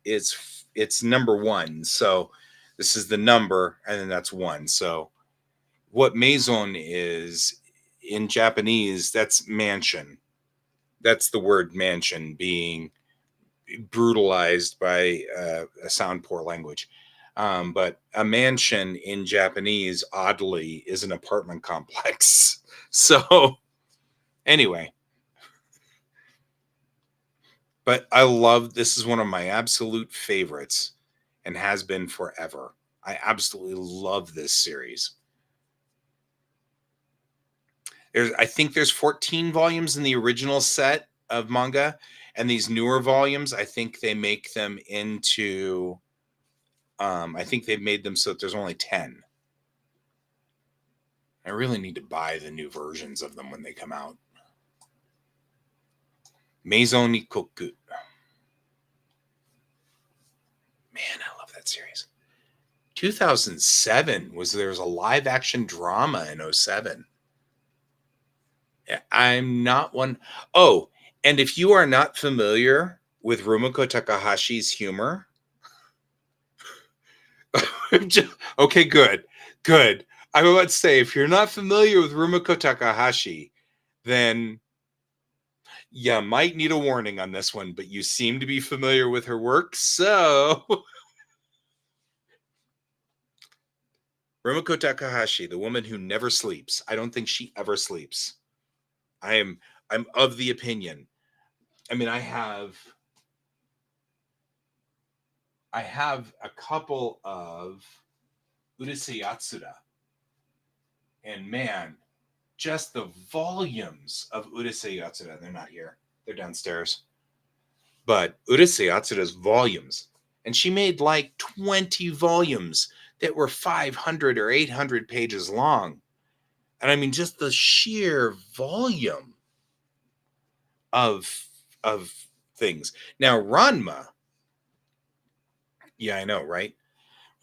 It's number one. So this is the number, and then that's one. So what maison is in Japanese, that's mansion. That's the word mansion, being brutalized by a sound poor language. But a mansion in Japanese, oddly, is an apartment complex. So anyway, but I love, this is one of my absolute favorites and has been forever. I absolutely love this series. I think there's 14 volumes in the original set of manga, and these newer volumes, I think they make them into I think they've made them so that there's only 10. I really need to buy the new versions of them when they come out. Maisonnikko. Man, I love that series. 2007 there was a live action drama in 07. I'm not one. Oh, and if you are not familiar with Rumiko Takahashi's humor, okay, good. I was about to say, if you're not familiar with Rumiko Takahashi, then you might need a warning on this one, but you seem to be familiar with her work, so Rumiko Takahashi, the woman who never sleeps. I don't think she ever sleeps. I'm of the opinion. I mean, I have a couple of Urusei Yatsura, and man, just the volumes of Urusei Yatsura. They're not here. They're downstairs. But Urusei Yatsura's volumes, and she made like 20 volumes that were 500 or 800 pages long. And I mean, just the sheer volume of things. Now, Ranma, yeah, I know, right?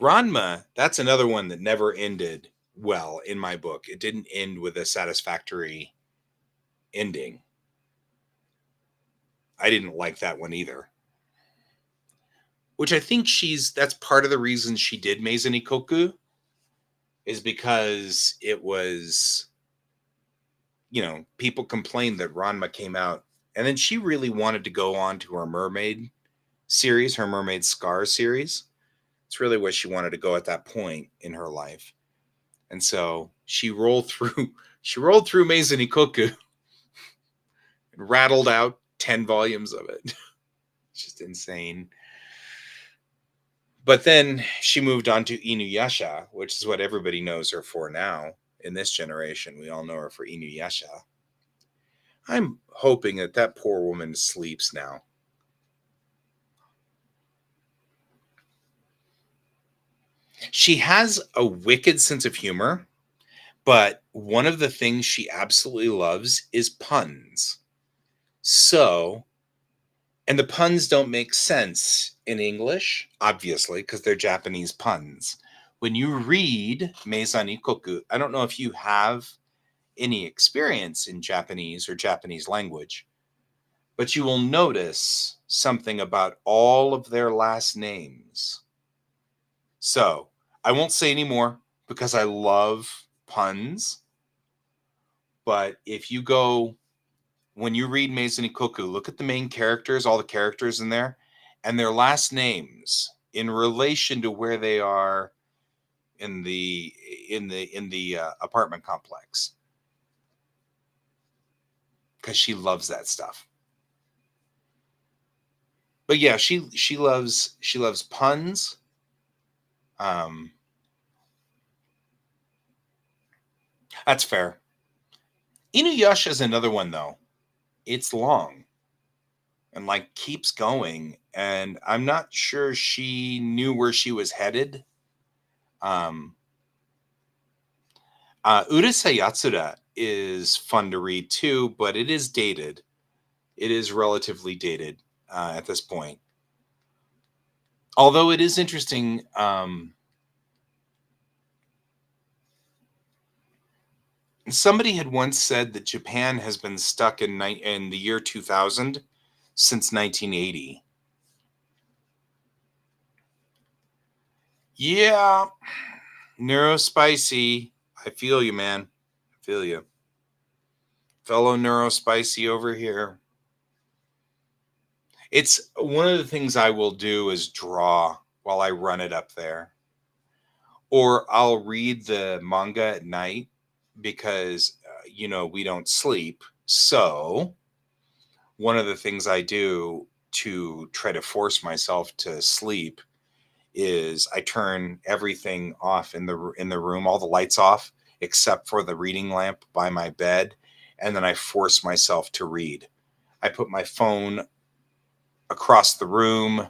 Ranma, that's another one that never ended well in my book. It didn't end with a satisfactory ending. I didn't like that one either. which I think that's part of the reason she did Meizan Ikoku, is because it was, people complained that Ranma came out, and then she really wanted to go on to her mermaid series, her Mermaid Scar series. It's really where she wanted to go at that point in her life. And so she rolled through Meizan Ikoku and rattled out 10 volumes of it. Just insane. But then she moved on to Inuyasha, which is what everybody knows her for now. In this generation, we all know her for Inuyasha. I'm hoping that poor woman sleeps now. She has a wicked sense of humor, but one of the things she absolutely loves is puns. So, and the puns don't make sense in English, obviously, because they're Japanese puns. When you read Meizan Ikoku, I don't know if you have any experience in Japanese or Japanese language, but you will notice something about all of their last names. So I won't say any more because I love puns. But if you go, when you read Meizan Ikoku, look at the main characters, all the characters in there, and their last names in relation to where they are in the apartment complex, because she loves that stuff. But yeah, she loves puns. That's fair. Inuyasha is another one though. It's long and like keeps going, and I'm not sure she knew where she was headed. Urusei Yatsura is fun to read too, but it is dated. It is relatively dated at this point. Although it is interesting. Somebody had once said that Japan has been stuck in the year 2000 since 1980. Yeah, Neurospicy. I feel you, man. I feel you. Fellow Neurospicy over here. It's one of the things I will do is draw while I run it up there. Or I'll read the manga at night because, we don't sleep. So one of the things I do to try to force myself to sleep is I turn everything off in the room, all the lights off, except for the reading lamp by my bed. And then I force myself to read. I put my phone across the room.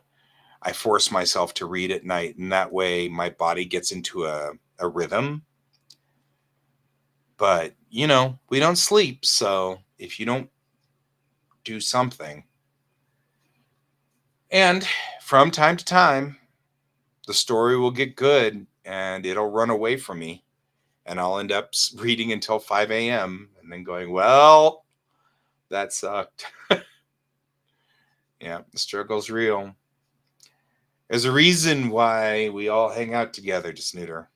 I force myself to read at night. And that way my body gets into a rhythm. But, we don't sleep. So if you don't do something, and from time to time, the story will get good and it'll run away from me. And I'll end up reading until 5 a.m. and then going, well, that sucked. Yeah, the struggle's real. There's a reason why we all hang out together, Snooter.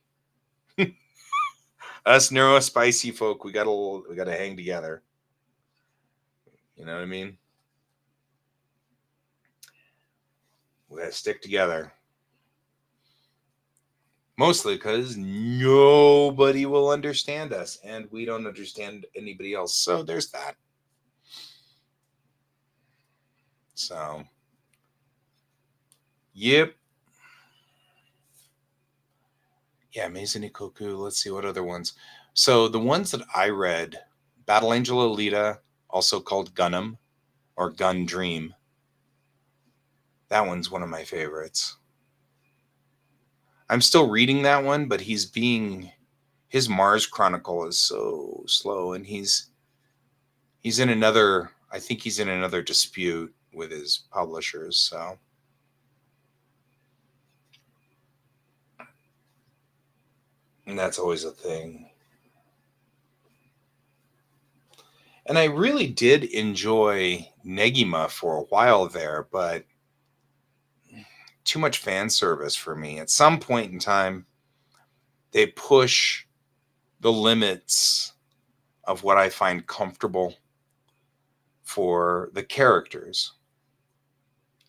Us neurospicy folk, we gotta hang together. You know what I mean? We gotta stick together. Mostly because nobody will understand us, and we don't understand anybody else. So there's that. So, yep. Yeah, Meizan Ikoku. Let's see what other ones. So the ones that I read, Battle Angel Alita, also called Gundam or Gun Dream. That one's one of my favorites. I'm still reading that one, but his Mars Chronicle is so slow, and he's in another. I think he's in another dispute with his publishers. So, and that's always a thing. And I really did enjoy Negima for a while there, but too much fan service for me. At some point in time, they push the limits of what I find comfortable for the characters.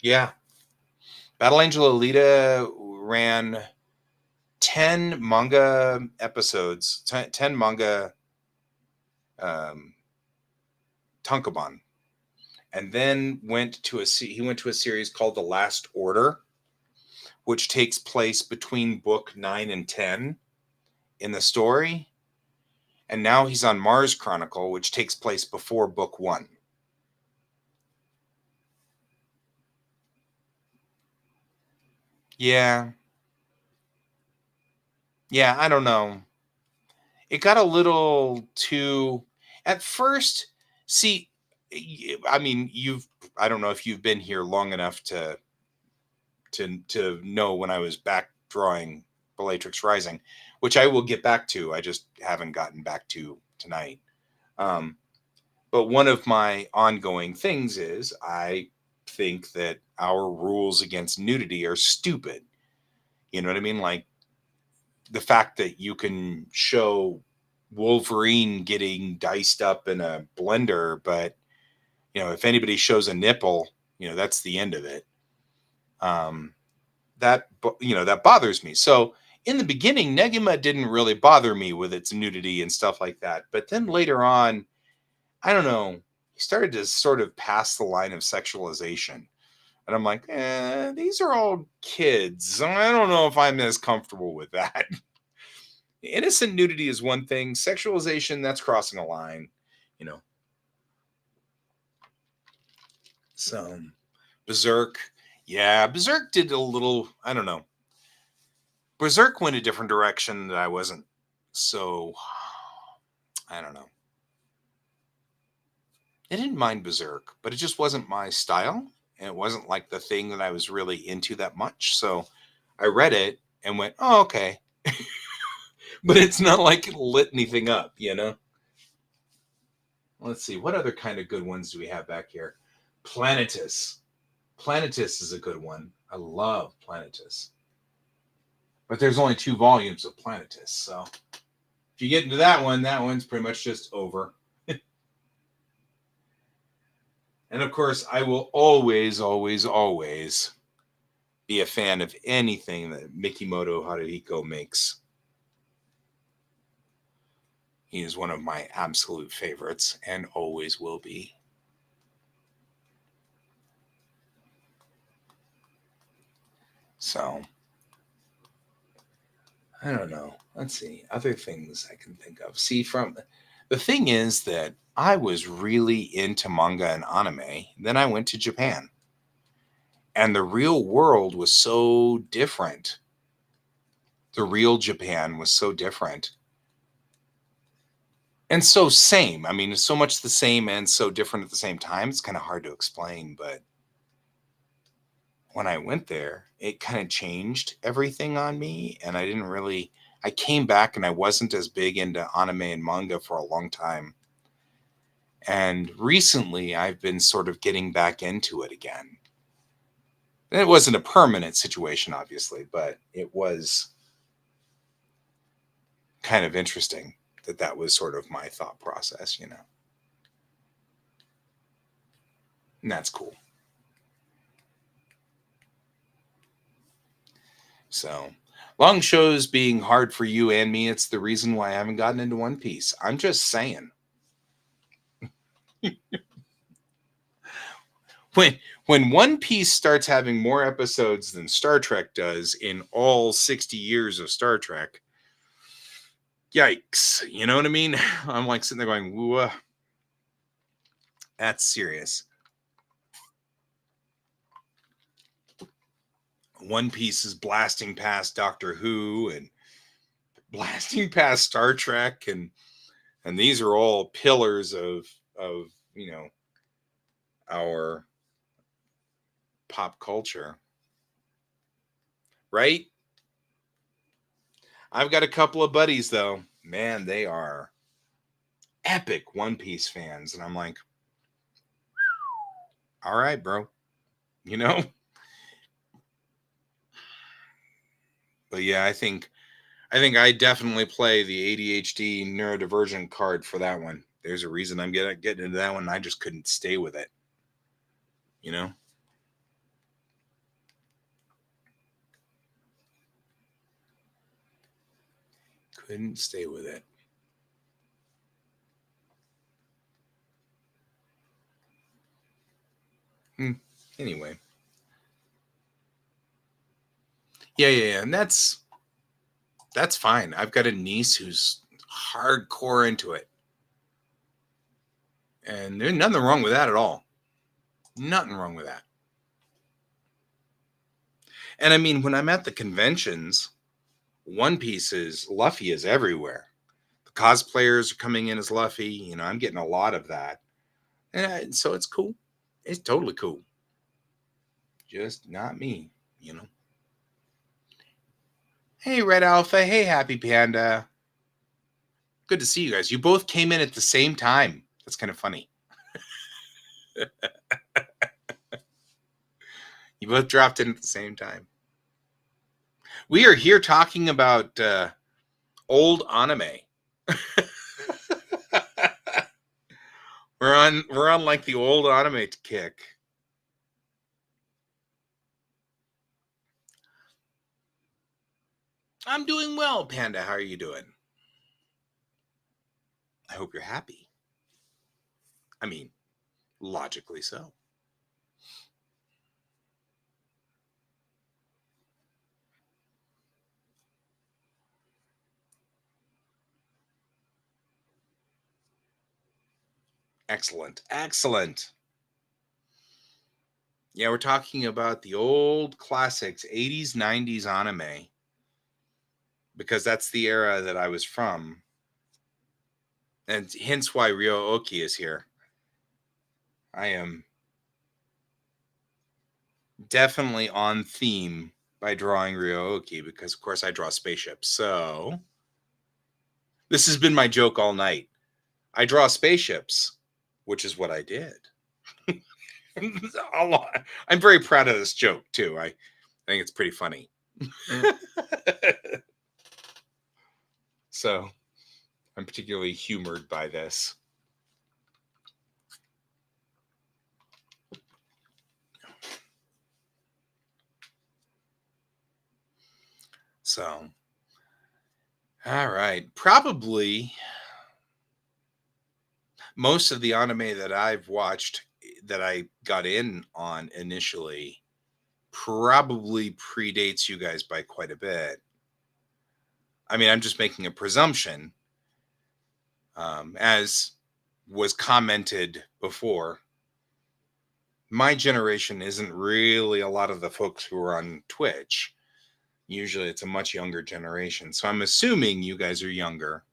Yeah. Battle Angel Alita ran 10 manga episodes, 10 manga tankobon, and then he went to a series called The Last Order, which takes place between book 9 and 10 in the story. And now he's on Mars Chronicle, which takes place before book 1. Yeah. Yeah, I don't know. It got a little too at first. See, I mean, I don't know if you've been here long enough to know when I was back drawing Bellatrix Rising, which I will get back to. I just haven't gotten back to tonight. But one of my ongoing things is I think that our rules against nudity are stupid. You know what I mean? Like the fact that you can show Wolverine getting diced up in a blender, but if anybody shows a nipple, that's the end of it. That bothers me. So in the beginning, Negima didn't really bother me with its nudity and stuff like that. But then later on, I don't know, he started to sort of pass the line of sexualization. And I'm like, these are all kids. I don't know if I'm as comfortable with that. Innocent nudity is one thing. Sexualization, that's crossing a line, you know. So, Berserk. Yeah, Berserk did a little, I don't know. Berserk went a different direction that I wasn't so, I don't know. I didn't mind Berserk, but it just wasn't my style. And it wasn't like the thing that I was really into that much. So I read it and went, oh, okay. But it's not like it lit anything up, Let's see. What other kind of good ones do we have back here? Planetus. Planetus is a good one. I love Planetus. But there's only 2 volumes of Planetus. So if you get into that one's pretty much just over. And of course, I will always, always, always be a fan of anything that Mikimoto Haruhiko makes. He is one of my absolute favorites and always will be. So, I don't know. Let's see. Other things I can think of. See, the thing is that I was really into manga and anime. Then I went to Japan. And the real world was so different. The real Japan was so different. And so same. I mean, it's so much the same and so different at the same time. It's kind of hard to explain, but when I went there, it kind of changed everything on me. And I came back and I wasn't as big into anime and manga for a long time. And recently I've been sort of getting back into it again. And it wasn't a permanent situation, obviously, but it was kind of interesting that was sort of my thought process, And that's cool. So, long shows being hard for you and me, it's the reason why I haven't gotten into One Piece. I'm just saying. When One Piece starts having more episodes than Star Trek does in all 60 years of Star Trek, yikes. You know what I mean? I'm like sitting there going, whoa, that's serious. One Piece is blasting past Doctor Who and blasting past Star Trek, and these are all pillars of our pop culture, right? I've got a couple of buddies though, man, they are epic One Piece fans, and I'm like, all right, bro, But yeah, I think I definitely play the ADHD neurodivergent card for that one. There's a reason I'm getting into that one. I just couldn't stay with it. You know, couldn't stay with it. Hmm. Anyway, yeah, and that's fine. I've got a niece who's hardcore into it, and there's nothing wrong with that at all. Nothing wrong with that. And I mean, when I'm at the conventions, One Piece is Luffy is everywhere. The cosplayers are coming in as Luffy. I'm getting a lot of that, and so it's cool. It's totally cool. Just not me, you know. Hey, Red Alpha. Hey, Happy Panda. Good to see you guys. You both came in at the same time. That's kind of funny. You both dropped in at the same time. We are here talking about old anime. We're on like the old anime kick. I'm doing well, Panda. How are you doing? I hope you're happy. I mean, logically so. Excellent. Excellent. Yeah, we're talking about the old classics, 80s, 90s anime, because that's the era that I was from. And hence why Ryo Oki is here. I am definitely on theme by drawing Ryo Oki because, of course, I draw spaceships. So this has been my joke all night. I draw spaceships, which is what I did. I'm very proud of this joke too. I think it's pretty funny. So I'm particularly humored by this. So, all right. Probably most of the anime that I've watched that I got in on initially probably predates you guys by quite a bit. I mean, I'm just making a presumption, as was commented before. My generation isn't really a lot of the folks who are on Twitch. Usually it's a much younger generation. So I'm assuming you guys are younger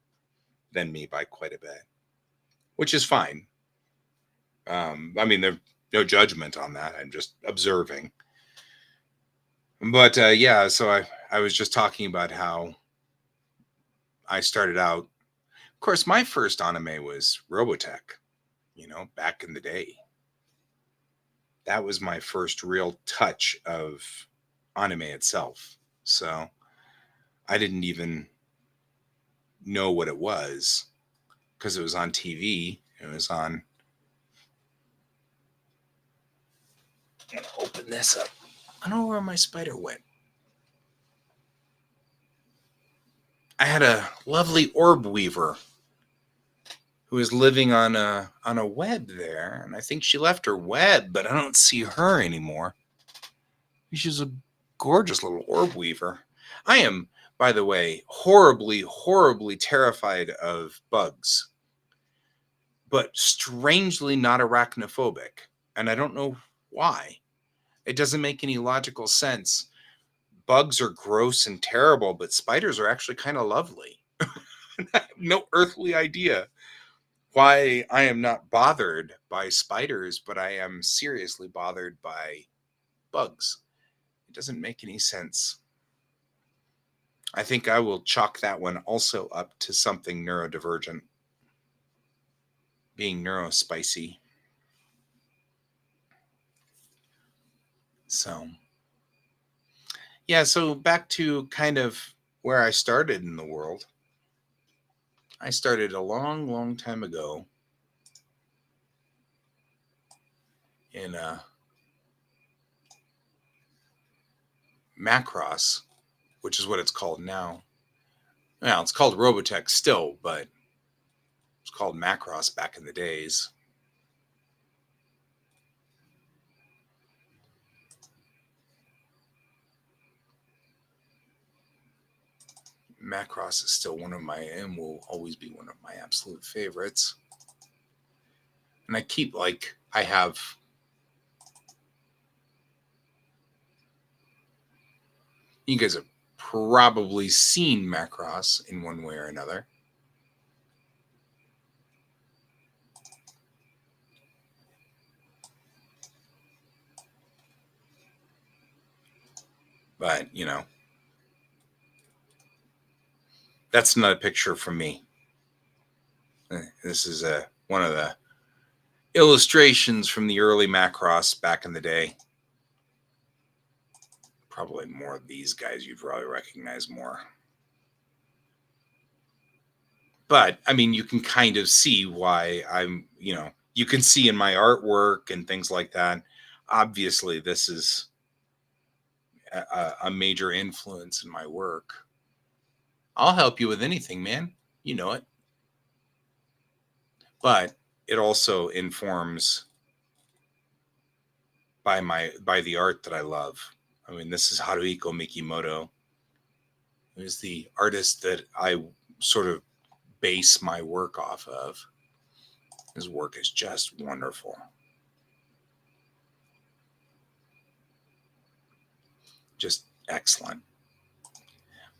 than me by quite a bit, which is fine. I mean, there's no judgment on that. I'm just observing. But yeah, so I was just talking about how I started out. Of course, my first anime was Robotech, back in the day. That was my first real touch of anime itself. So I didn't even know what it was because it was on TV. It was on. I'm gonna open this up. I don't know where my spider went. I had a lovely orb weaver who was living on a web there, and I think she left her web, but I don't see her anymore. She's a gorgeous little orb weaver. I am, by the way, horribly, horribly terrified of bugs, but strangely not arachnophobic, and I don't know why. It doesn't make any logical sense. Bugs are gross and terrible, but spiders are actually kind of lovely. I have no earthly idea why I am not bothered by spiders, but I am seriously bothered by bugs. It doesn't make any sense. I think I will chalk that one also up to something neurodivergent, being neurospicy. So, Yeah, so back to kind of where I started in the world. I started a long, long time ago in Macross, which is what it's called now. Well, it's called Robotech still, but it's called Macross back in the days. Macross is still one of my, and will always be one of my absolute favorites. And I keep, like, I have, you guys have probably seen Macross in one way or another. But, you know, that's not a picture from me. This is one of the illustrations from the early Macross back in the day. Probably more of these guys you'd probably recognize more. But I mean, you can kind of see why I'm, you know, you can see in my artwork and things like that. Obviously, this is a major influence in my work. I'll help you with anything, man. You know it. But it also informs by the art that I love. I mean, this is Haruhiko Mikimoto, who's the artist that I sort of base my work off of. His work is just wonderful. Just excellent.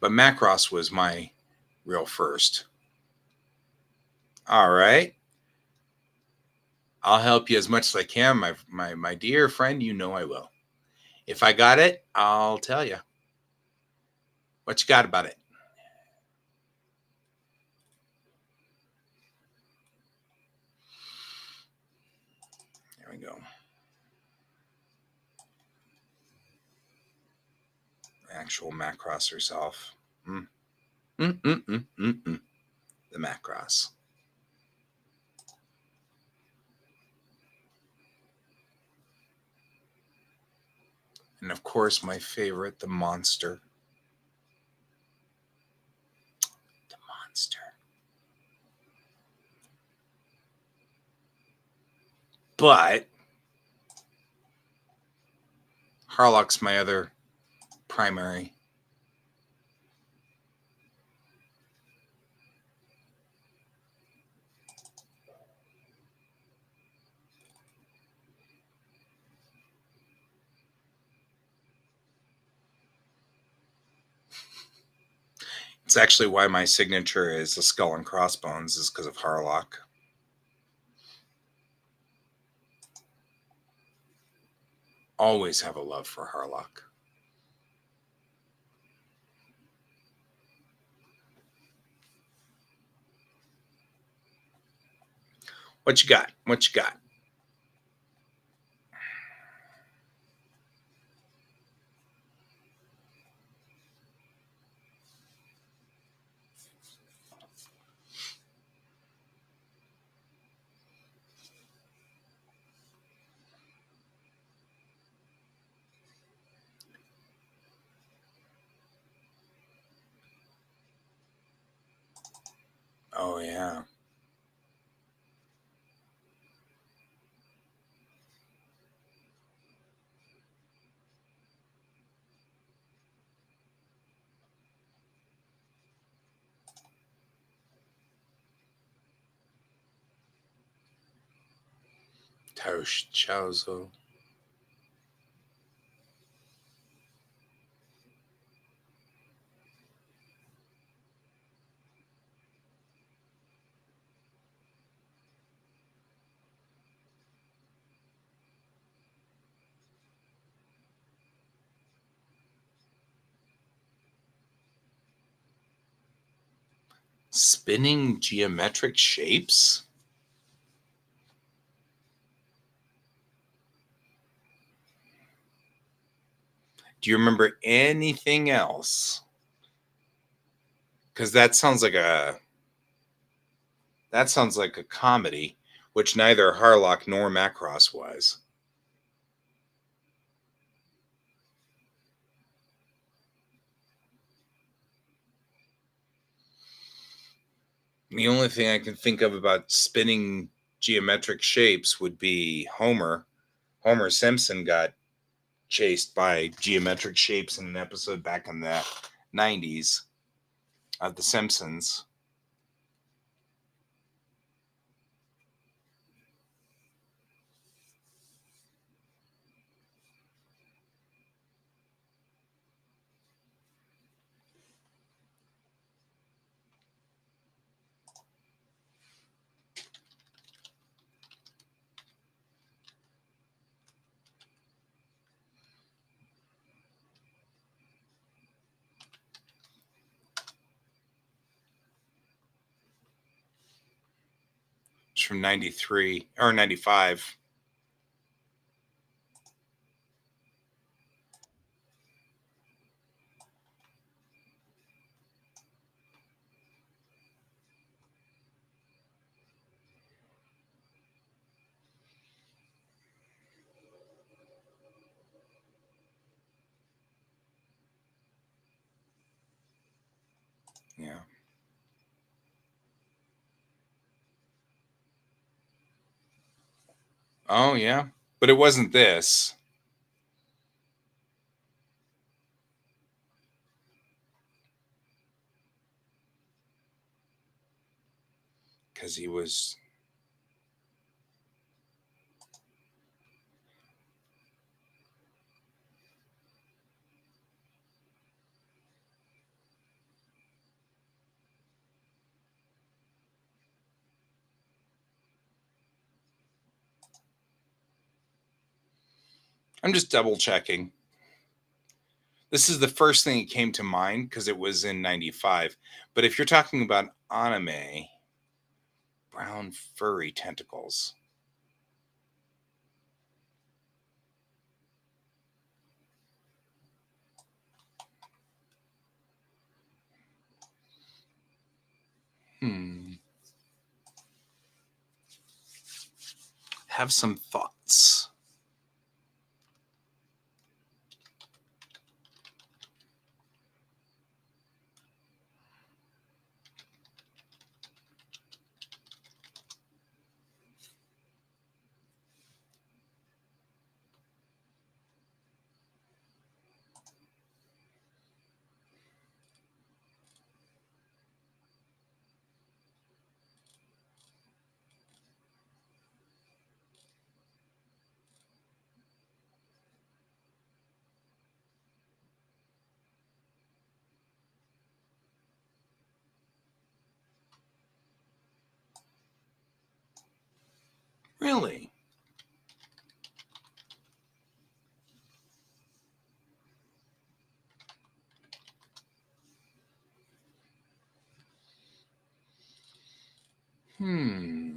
But Macross was my real first. All right. I'll help you as much as I can, my dear friend. You know I will. If I got it, I'll tell you. What you got about it? There we go. Actual Macross herself. The Macross. And of course, my favorite, the monster. The monster. But Harlock's my other primary. It's actually why my signature is a skull and crossbones, is because of Harlock. Always have a love for Harlock. What you got? What you got? Oh, yeah. Tausch Chauzo. Spinning geometric shapes? Do you remember anything else? Because that sounds like a comedy, which neither Harlock nor Macross was. The only thing I can think of about spinning geometric shapes would be Homer. Homer Simpson got chased by geometric shapes in an episode back in the 90s of The Simpsons. It's from 93 or 95. Yeah. Oh, yeah. But it wasn't this, because he was. I'm just double checking. This is the first thing that came to mind because it was in 95. But if you're talking about anime, brown furry tentacles. Hmm. Have some thoughts. Really? Hmm.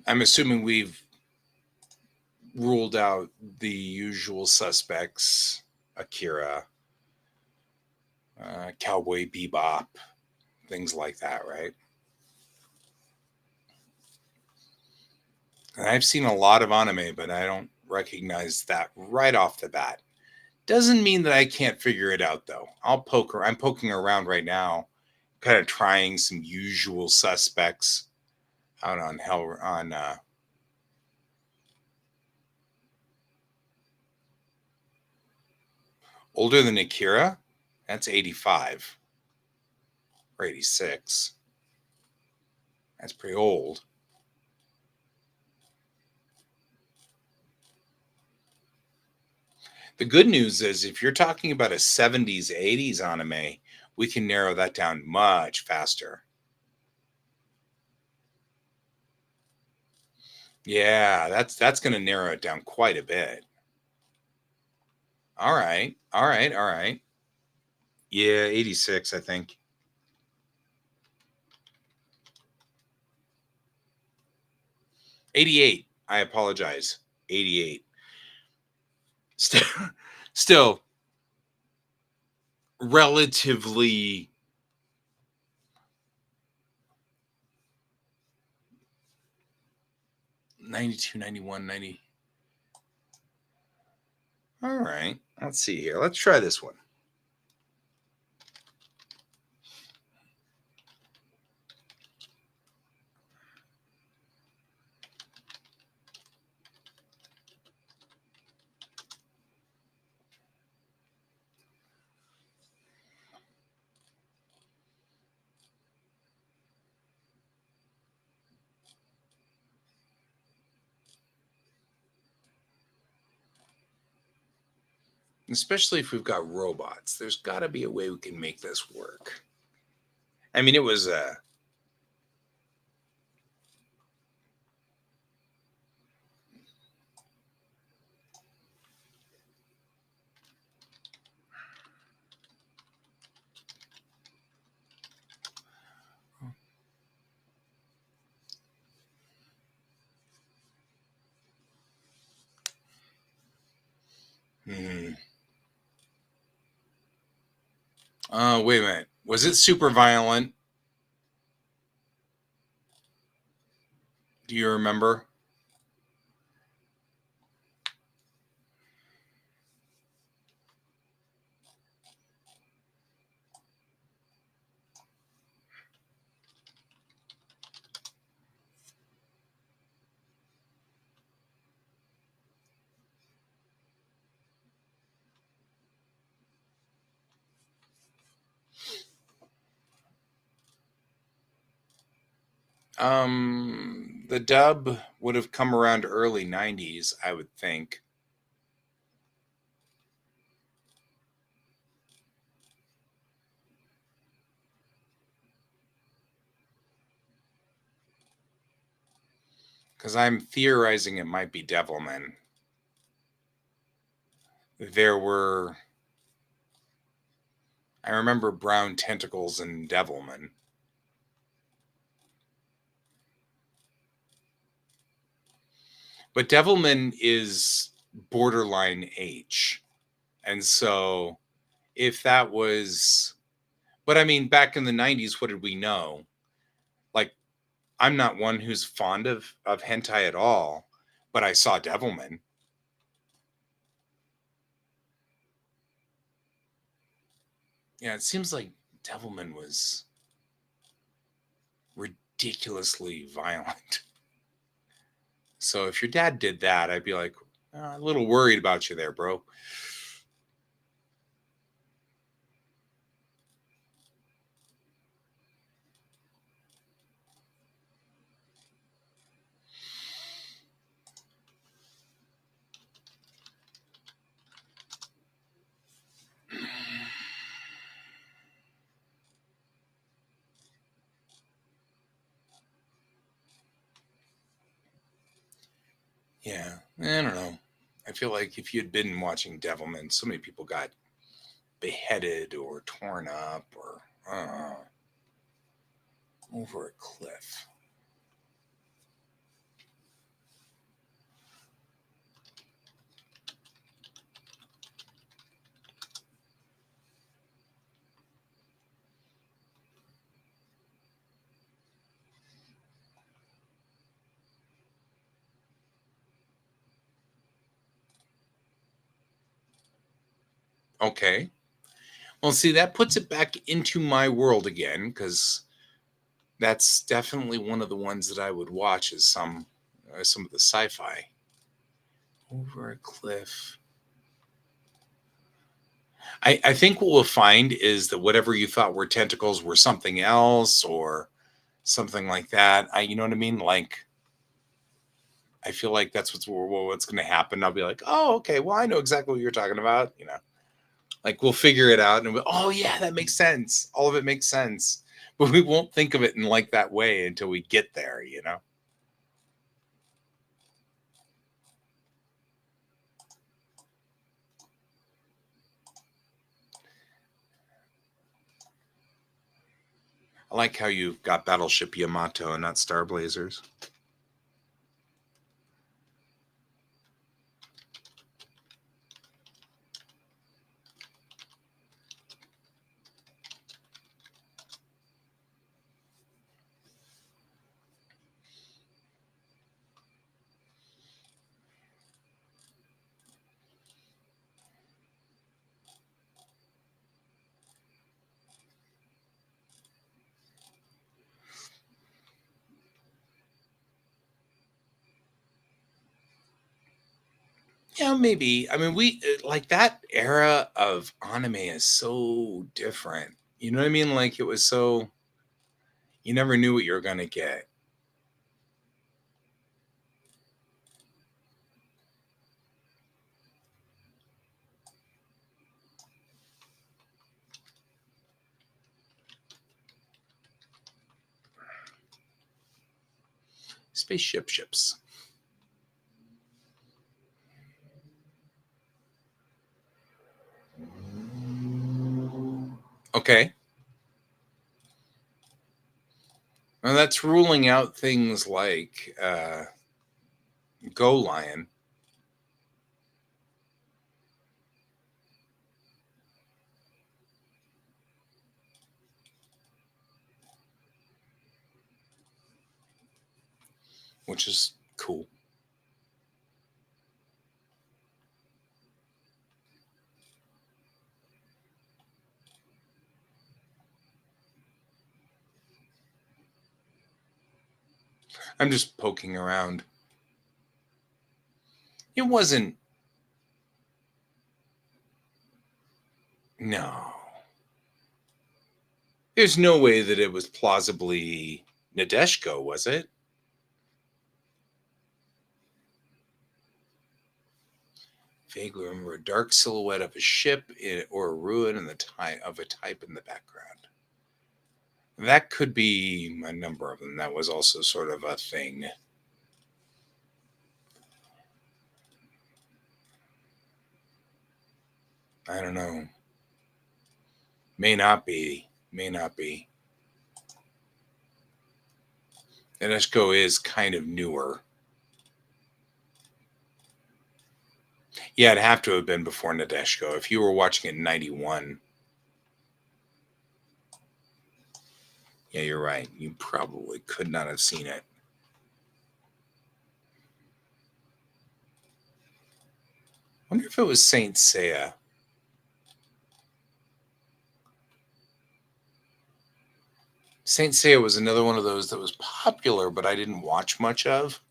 I'm assuming we've ruled out the usual suspects: Akira, Cowboy Bebop, things like that, right? And I've seen a lot of anime, but I don't recognize that right off the bat. Doesn't mean that I can't figure it out, though. I'm poking around right now, kind of trying some usual suspects out on hell on older than Akira. That's 85. or 86. That's pretty old. The good news is if you're talking about a 70s, 80s anime, we can narrow that down much faster. Yeah, that's going to narrow it down quite a bit. All right. All right. All right. Yeah, 86, I think. 88. I apologize. 88. Still, still relatively 92, 91, 90. All right. Let's see here. Let's try this one. Especially if we've got robots. There's got to be a way we can make this work. I mean, it was wait a minute. Was it super violent? Do you remember? The dub would have come around early 90s, I would think. Because I'm theorizing it might be Devilman. There were. I remember brown tentacles in Devilman. But Devilman is borderline H. And so if that was. But I mean, back in the 90s, what did we know? Like, I'm not one who's fond of hentai at all, but I saw Devilman. Yeah, it seems like Devilman was ridiculously violent. So if your dad did that, I'd be like, a little worried about you there, bro. Yeah, I don't know. I feel like if you'd been watching Devilman, so many people got beheaded or torn up or over a cliff. Okay. Well, see, that puts it back into my world again because that's definitely one of the ones that I would watch is some of the sci-fi. Over a cliff. I think what we'll find is that whatever you thought were tentacles were something else or something like that. You know what I mean? Like, I feel like that's what's going to happen. I'll be like, oh, okay, well, I know exactly what you're talking about. You know, like we'll figure it out and oh, yeah, that makes sense. All of it makes sense. But we won't think of it in like that way until we get there, you know? I like how you've got Battleship Yamato and not Star Blazers. Yeah, maybe. I mean, like that era of anime is so different. You know what I mean? Like it was so you never knew what you were gonna get. Spaceship ships. Okay. Well, that's ruling out things like Go Lion, which is cool. I'm just poking around. It wasn't. No. There's no way that it was plausibly Nadeshko, was it? Vaguely remember a dark silhouette of a ship or a ruin in the type of a type in the background. That could be a number of them. That was also sort of a thing. I don't know. May not be. May not be. Nadeshko is kind of newer. Yeah, it'd have to have been before Nadeshko. If you were watching it in 91, yeah, you're right. You probably could not have seen it. I wonder if it was Saint Seiya. Saint Seiya was another one of those that was popular, but I didn't watch much of.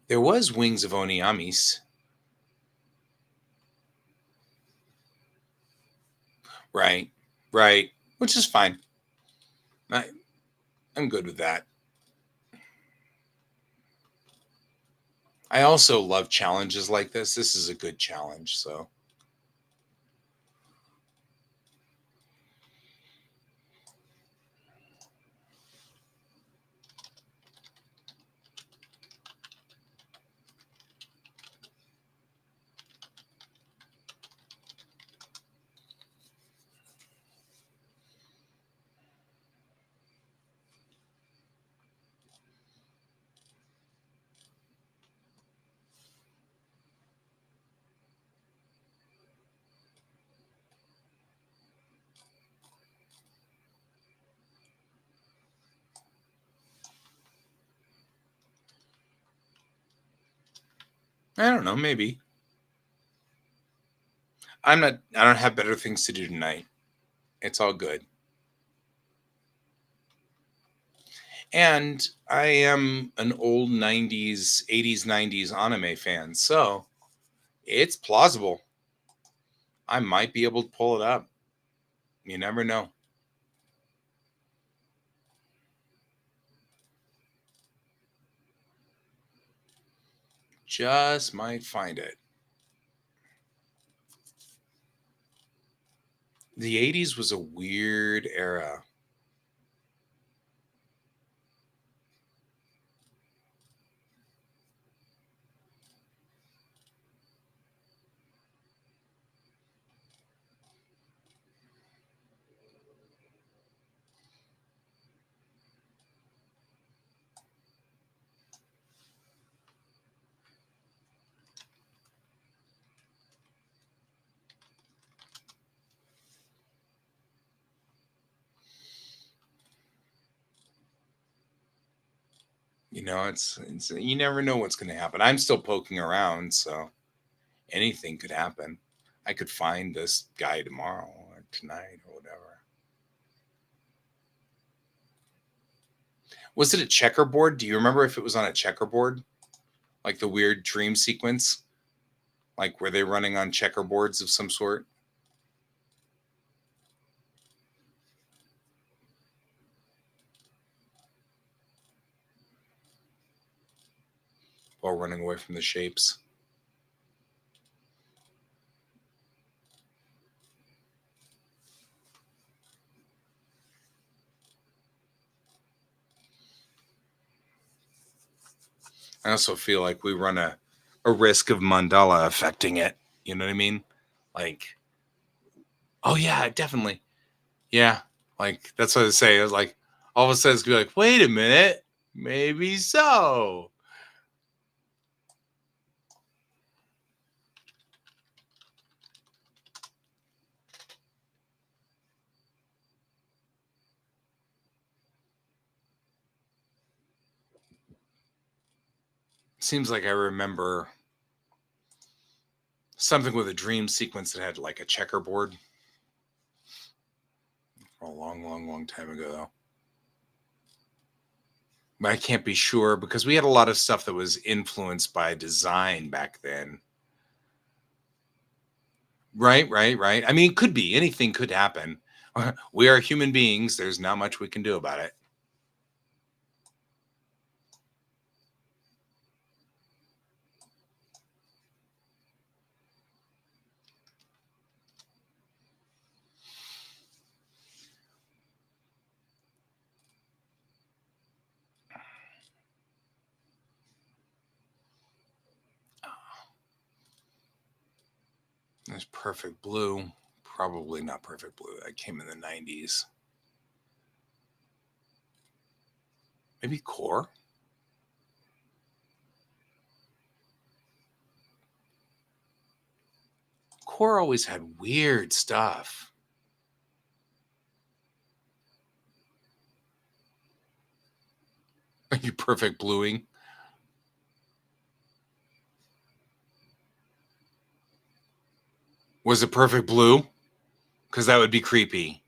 There was Wings of Oniamis, right? Right, which is fine. I, I'm good with that. I also love challenges like this. This is a good challenge, so I don't know. Maybe I'm not. I don't have better things to do tonight. It's all good. And I am an old 90s, 80s, 90s anime fan. So it's plausible. I might be able to pull it up. You never know. Just might find it. The 80s was a weird era. You know, it's you never know what's going to happen. I'm still poking around, so anything could happen. I could find this guy tomorrow or tonight or whatever. Was it a checkerboard? Do you remember if it was on a checkerboard? Like the weird dream sequence? Like were they running on checkerboards of some sort while running away from the shapes? I also feel like we run a risk of mandala affecting it. You know what I mean? Like, oh yeah, definitely. Yeah. Like that's what I say. It's like all of a sudden it's gonna be like, wait a minute, maybe so. Seems like I remember something with a dream sequence that had like a checkerboard a long, long, long time ago though. But I can't be sure because we had a lot of stuff that was influenced by design back then. Right, right, right. I mean, it could be anything could happen. We are human beings. There's not much we can do about it. There's Perfect Blue. Probably not Perfect Blue. That came in the 90s. Maybe Core? Core always had weird stuff. Are you Perfect Bluing? Was it Perfect Blue? Because that would be creepy.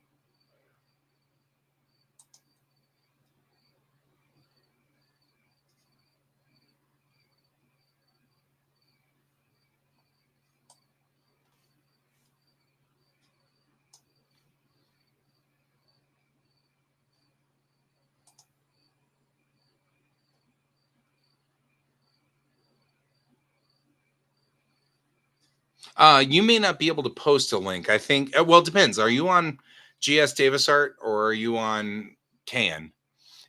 You may not be able to post a link. I think. Well, it depends. Are you on GS Davis Art or are you on Can?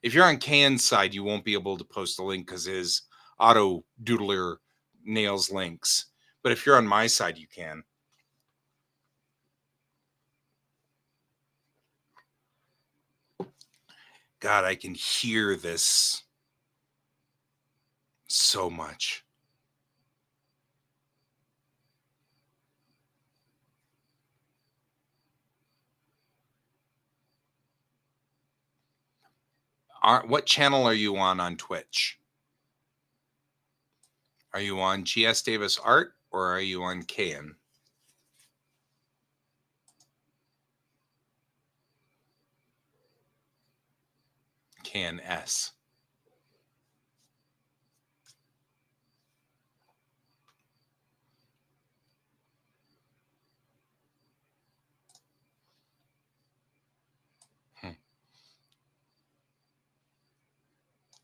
If you're on Can's side, you won't be able to post a link because his auto doodler nails links. But if you're on my side, you can. God, I can hear this so much. What channel are you on Twitch? Are you on GS Davis Art or are you on Can? KNS.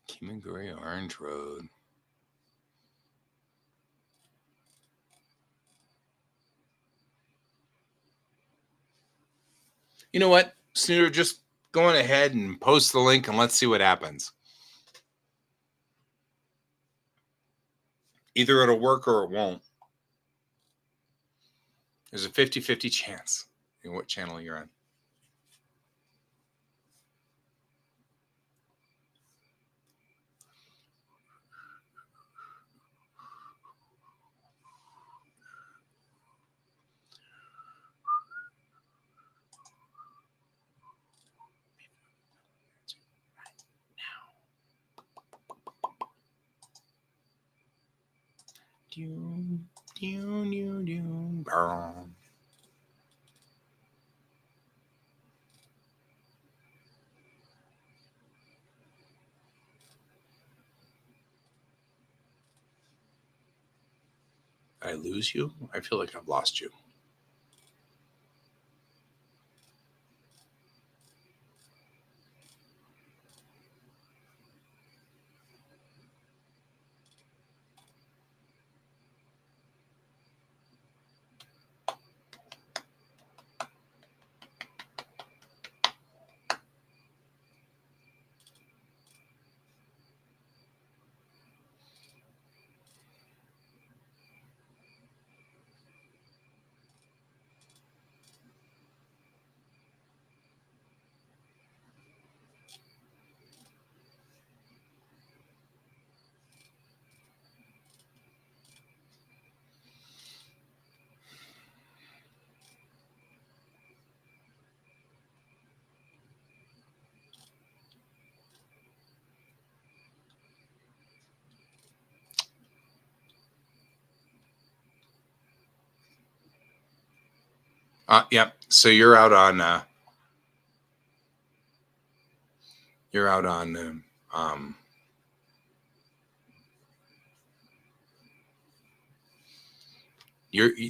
Kimaguri Orange Road. You know what, Snooter, just going ahead and post the link and let's see what happens. Either it'll work or it won't. There's a 50-50 chance in what channel you're on. I lose you? I feel like I've lost you. Yeah. So you're out on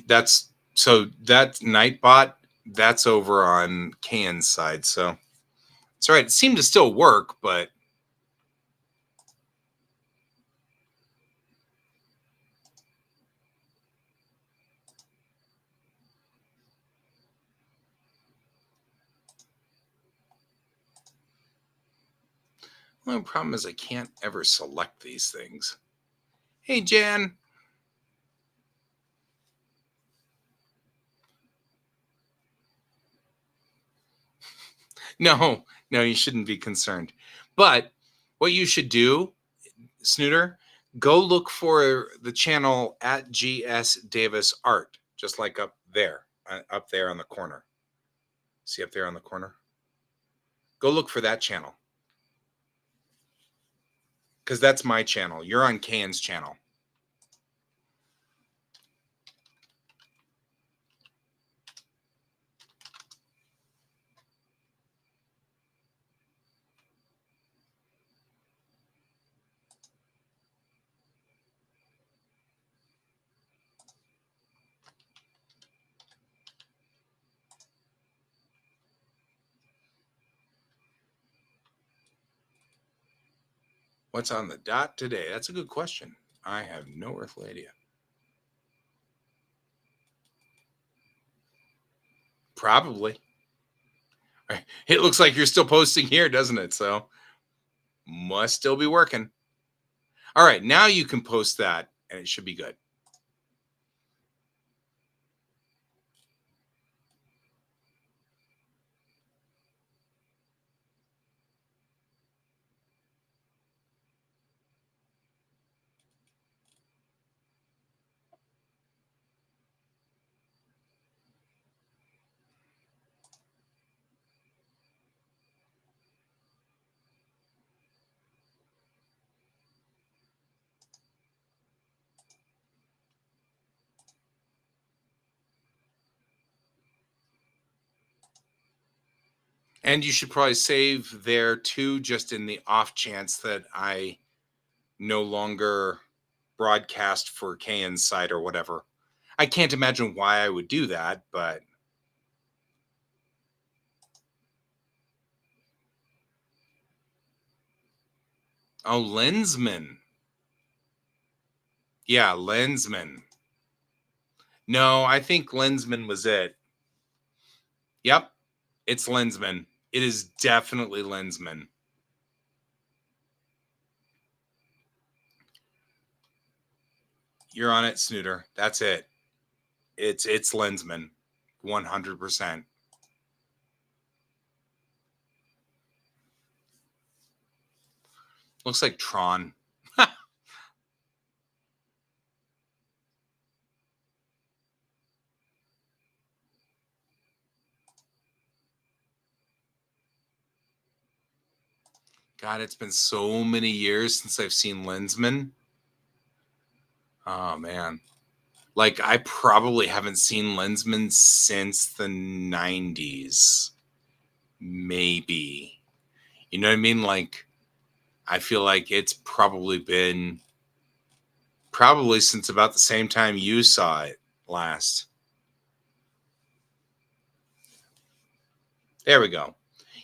that's so that Nightbot, that's over on Can's side. So it's all right. It seemed to still work, but the only problem is I can't ever select these things. Hey, Jan. No, you shouldn't be concerned. But what you should do, Snooter, go look for the channel at GS Davis Art, just like up there on the corner. See up there on the corner? Go look for that channel. Because that's my channel. You're on Can's channel. What's on the dot today? That's a good question. I have no earthly idea. Probably. It looks like you're still posting here, doesn't it? So must still be working. All right, now you can post that and it should be good. And you should probably save there too, just in the off chance that I no longer broadcast for Kayan's site or whatever. I can't imagine why I would do that, but oh, Lensman. Yeah, Lensman. No, I think Lensman was it. Yep, it's Lensman. It is definitely Lensman. You're on it, Snooter. That's it. It's Lensman. 100%. Looks like Tron. God, it's been so many years since I've seen Lensman. Oh man. Like I probably haven't seen Lensman since the 90s. Maybe. You know what I mean? Like I feel like it's probably since about the same time you saw it last. There we go.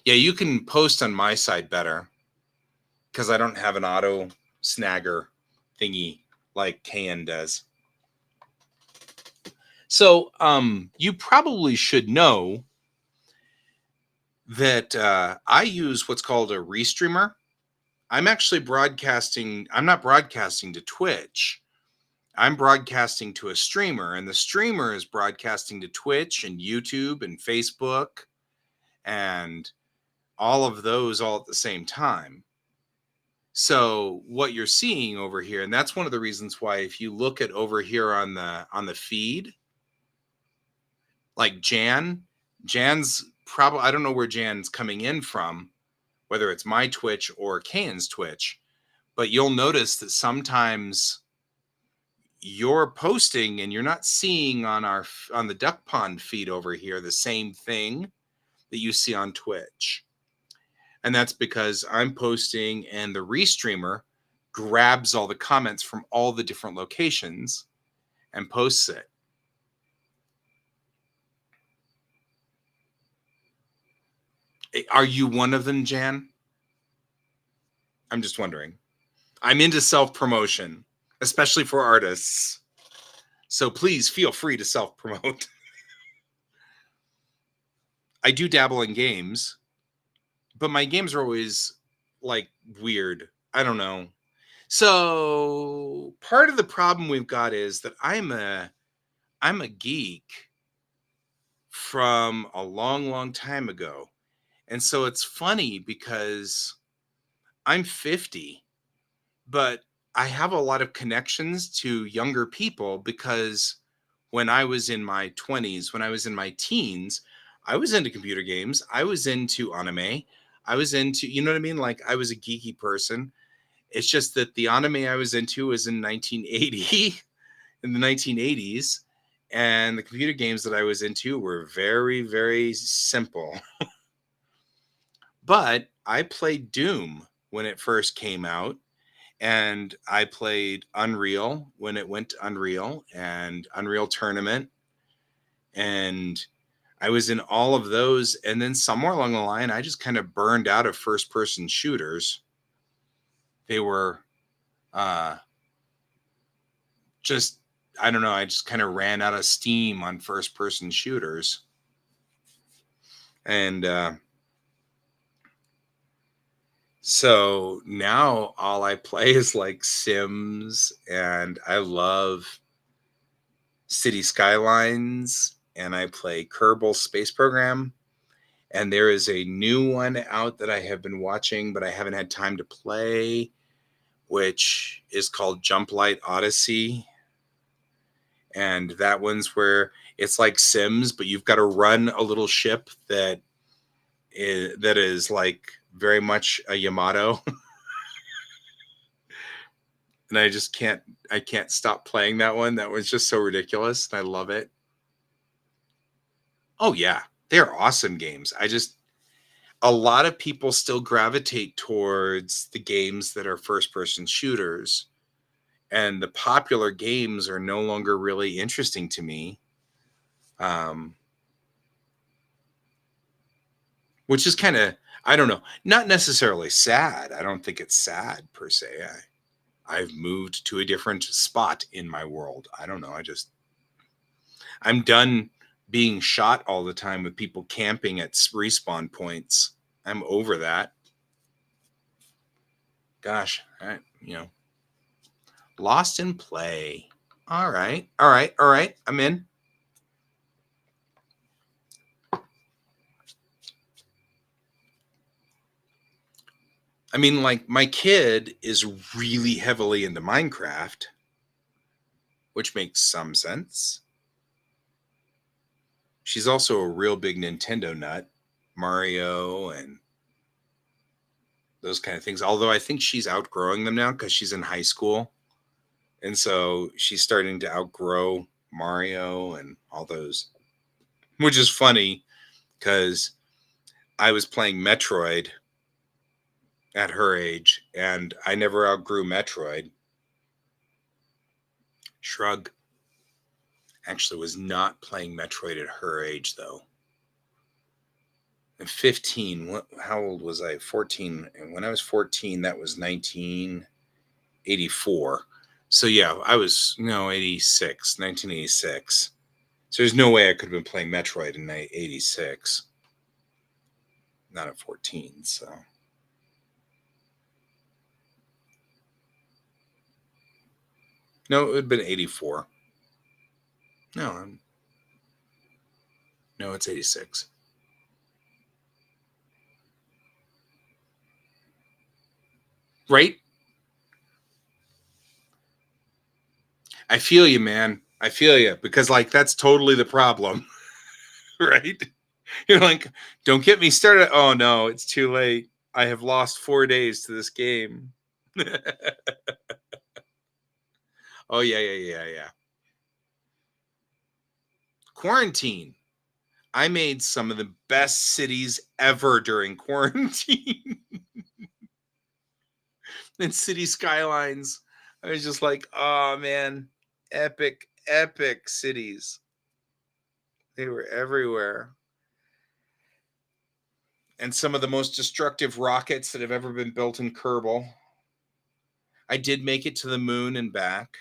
Yeah, you can post on my side better because I don't have an auto snagger thingy like Kan does. So, you probably should know that I use what's called a restreamer. I'm actually broadcasting. I'm not broadcasting to Twitch. I'm broadcasting to a streamer, and the streamer is broadcasting to Twitch and YouTube and Facebook and all of those all at the same time. So what you're seeing over here, and that's one of the reasons why if you look at over here on the feed, like Jan's probably I don't know where Jan's coming in from, whether it's my Twitch or Kane's Twitch, but you'll notice that sometimes you're posting and you're not seeing on the Duck Pond feed over here the same thing that you see on Twitch. And that's because I'm posting and the restreamer grabs all the comments from all the different locations and posts it. Are you one of them, Jan? I'm just wondering. I'm into self promotion, especially for artists. So please feel free to self promote. I do dabble in games, but my games are always like weird. I don't know. So part of the problem we've got is that I'm a geek from a long, long time ago. And so it's funny because I'm 50, but I have a lot of connections to younger people because when I was in my 20s, when I was in my teens, I was into computer games. I was into anime. I was into, you know what I mean? Like I was a geeky person. It's just that the anime I was into was in 1980, in the 1980s. And the computer games that I was into were very, very simple. But I played Doom when it first came out, and I played Unreal when it went to Unreal and Unreal Tournament, and I was in all of those. And then somewhere along the line, I just kind of burned out of first person shooters. They were uh, just, I don't know, I just kind of ran out of steam on first person shooters. And so now all I play is like Sims, and I love City Skylines, and I play Kerbal Space Program. And there is a new one out that I have been watching, but I haven't had time to play, which is called Jump Light Odyssey. And that one's where it's like Sims, but you've got to run a little ship that is like very much a Yamato. And I can't stop playing that one. That was just so ridiculous. And I love it. Oh yeah, they're awesome games. a lot of people still gravitate towards the games that are first-person shooters, and the popular games are no longer really interesting to me. Which is kind of, I don't know, not necessarily sad. I don't think it's sad per se. I've moved to a different spot in my world. I don't know. I'm done being shot all the time with people camping at respawn points. I'm over that. Gosh, lost in play. All right. I'm in. I mean, like, my kid is really heavily into Minecraft, which makes some sense. She's also a real big Nintendo nut, Mario and those kind of things. Although I think she's outgrowing them now because she's in high school. And so she's starting to outgrow Mario and all those, which is funny because I was playing Metroid at her age and I never outgrew Metroid. Shrug. Actually was not playing Metroid at her age though. At 15, how old was I? 14. And when I was 14, that was 1984. So yeah, I was 86, 1986. So there's no way I could have been playing Metroid in 86. Not at 14, so. No, it would have been 84. No, it's 86. Right? I feel you, man. I feel you because like that's totally the problem. Right? You're like, don't get me started. Oh no, it's too late. I have lost 4 days to this game. Oh yeah. Quarantine. I made some of the best cities ever during quarantine. And city skylines. I was just like, oh man, epic cities. They were everywhere. And some of the most destructive rockets that have ever been built in Kerbal. I did make it to the moon and back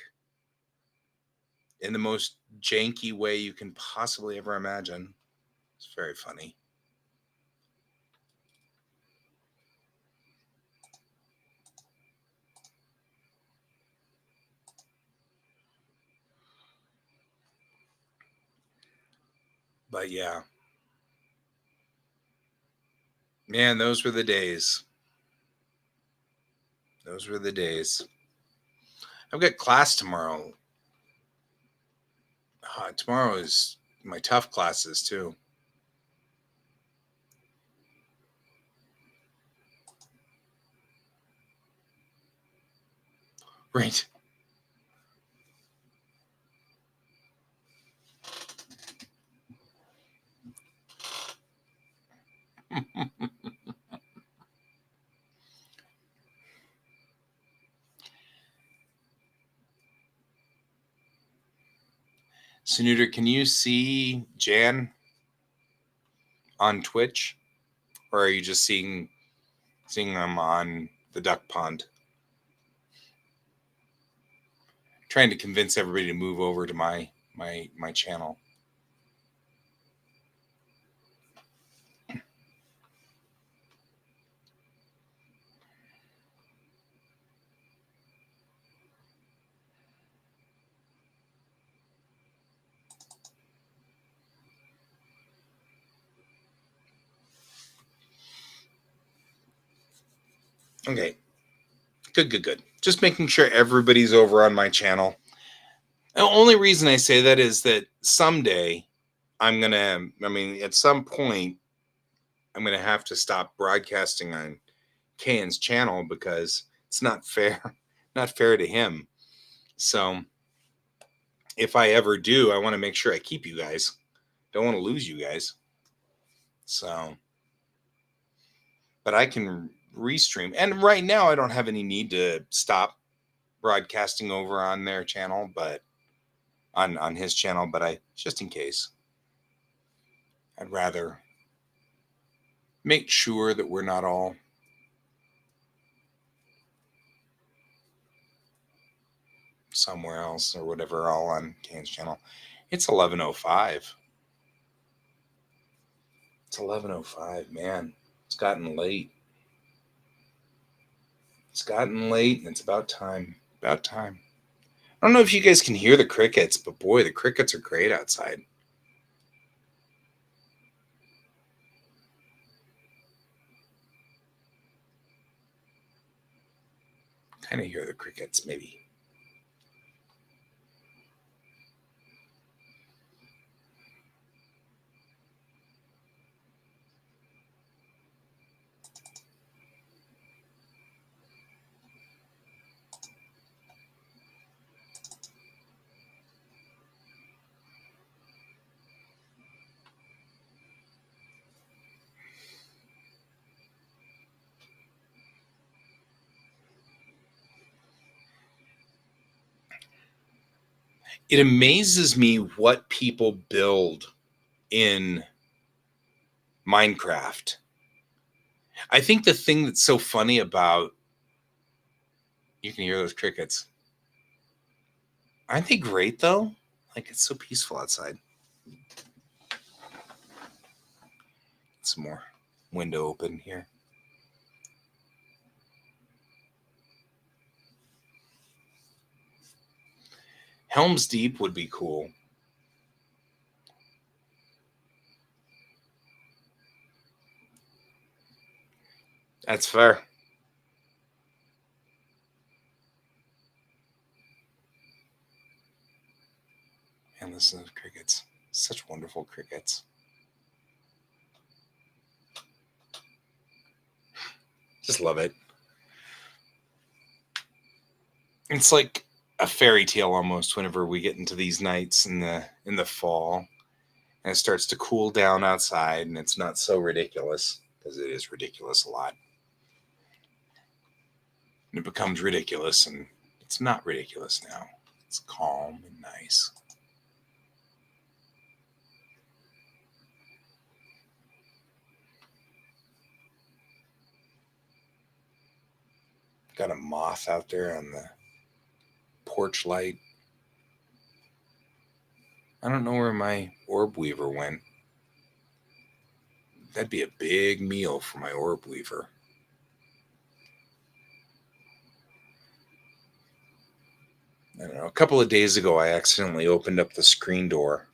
in the most janky way you can possibly ever imagine. It's very funny. But yeah. Man, those were the days. Those were the days. I've got class tomorrow. Tomorrow is my tough classes too. Right. Snooter, can you see Jan on Twitch? Or are you just seeing them on the duck pond? Trying to convince everybody to move over to my channel. Okay. Good. Just making sure everybody's over on my channel. The only reason I say that is that someday at some point, I'm going to have to stop broadcasting on Kane's channel because it's not fair. Not fair to him. So if I ever do, I want to make sure I keep you guys. Don't want to lose you guys. So but I can restream. And right now I don't have any need to stop broadcasting over on their channel, but on his channel, but I just in case. I'd rather make sure that we're not all somewhere else or whatever, all on Kane's channel. It's 11:05. It's 11:05, man. It's gotten late. It's gotten late, and it's about time. About time. I don't know if you guys can hear the crickets, but boy, the crickets are great outside. Kind of hear the crickets, maybe. It amazes me what people build in Minecraft. I think the thing that's so funny about, you can hear those crickets. Aren't they great though? Like, it's so peaceful outside. Some more window open here. Helm's Deep would be cool. That's fair. And listen to the crickets. Such wonderful crickets. Just love it. It's like a fairy tale almost whenever we get into these nights in the fall. And it starts to cool down outside and it's not so ridiculous, because it is ridiculous a lot. And it becomes ridiculous, and it's not ridiculous now. It's calm and nice. Got a moth out there on the porch light. I don't know where my orb weaver went. That'd be a big meal for my orb weaver. I don't know. A couple of days ago, I accidentally opened up the screen door,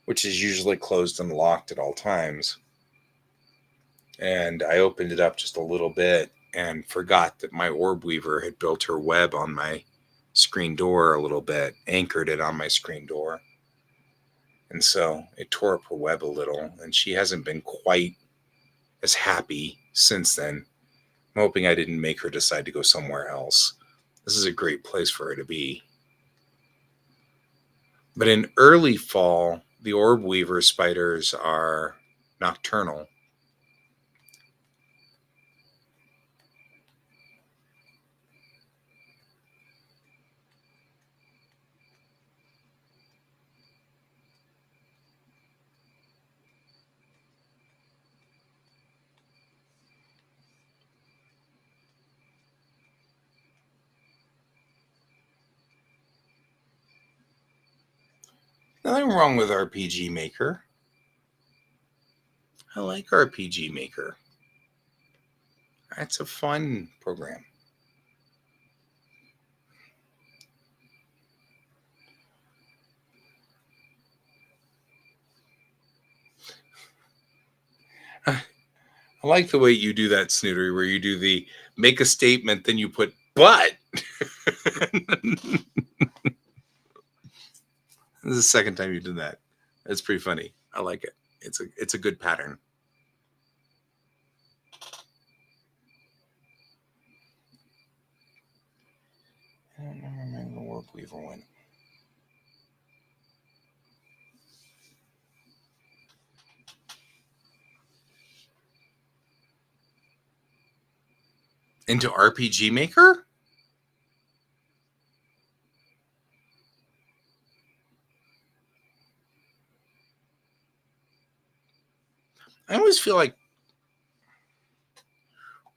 which is usually closed and locked at all times. And I opened it up just a little bit and forgot that my orb weaver had built her web on my screen door a little bit, anchored it on my screen door. And so it tore up her web a little, and she hasn't been quite as happy since then. I'm hoping I didn't make her decide to go somewhere else. This is a great place for her to be. But in early fall, the orb weaver spiders are nocturnal. Nothing wrong with RPG Maker. I like RPG Maker. It's a fun program. I like the way you do that, Snootery, where you do the make a statement, then you put but. This is the second time you did that. That's pretty funny. I like it. It's a good pattern. I don't remember where the orb weaver went. Into RPG Maker? I always feel like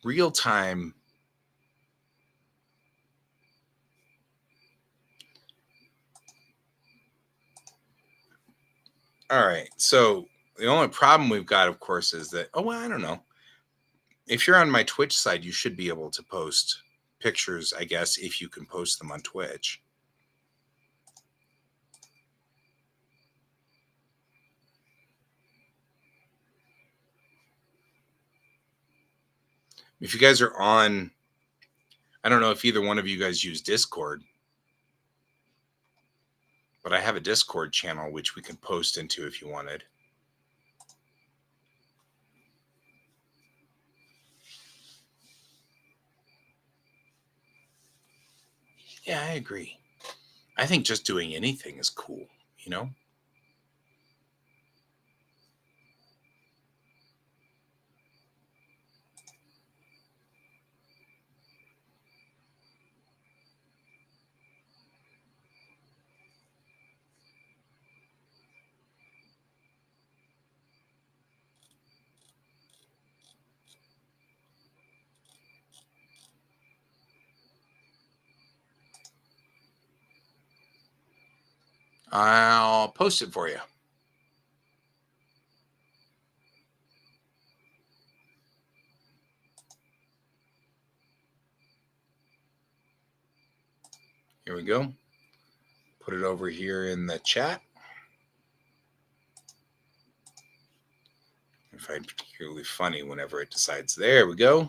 real time. All right. So the only problem we've got, of course, is that, well, I don't know. If you're on my Twitch side, you should be able to post pictures, I guess, if you can post them on Twitch. If you guys are on, I don't know if either one of you guys use Discord, but I have a Discord channel which we can post into if you wanted. Yeah, I agree. I think just doing anything is cool, you know? I'll post it for you. Here we go. Put it over here in the chat. I find it particularly funny whenever it decides. There we go.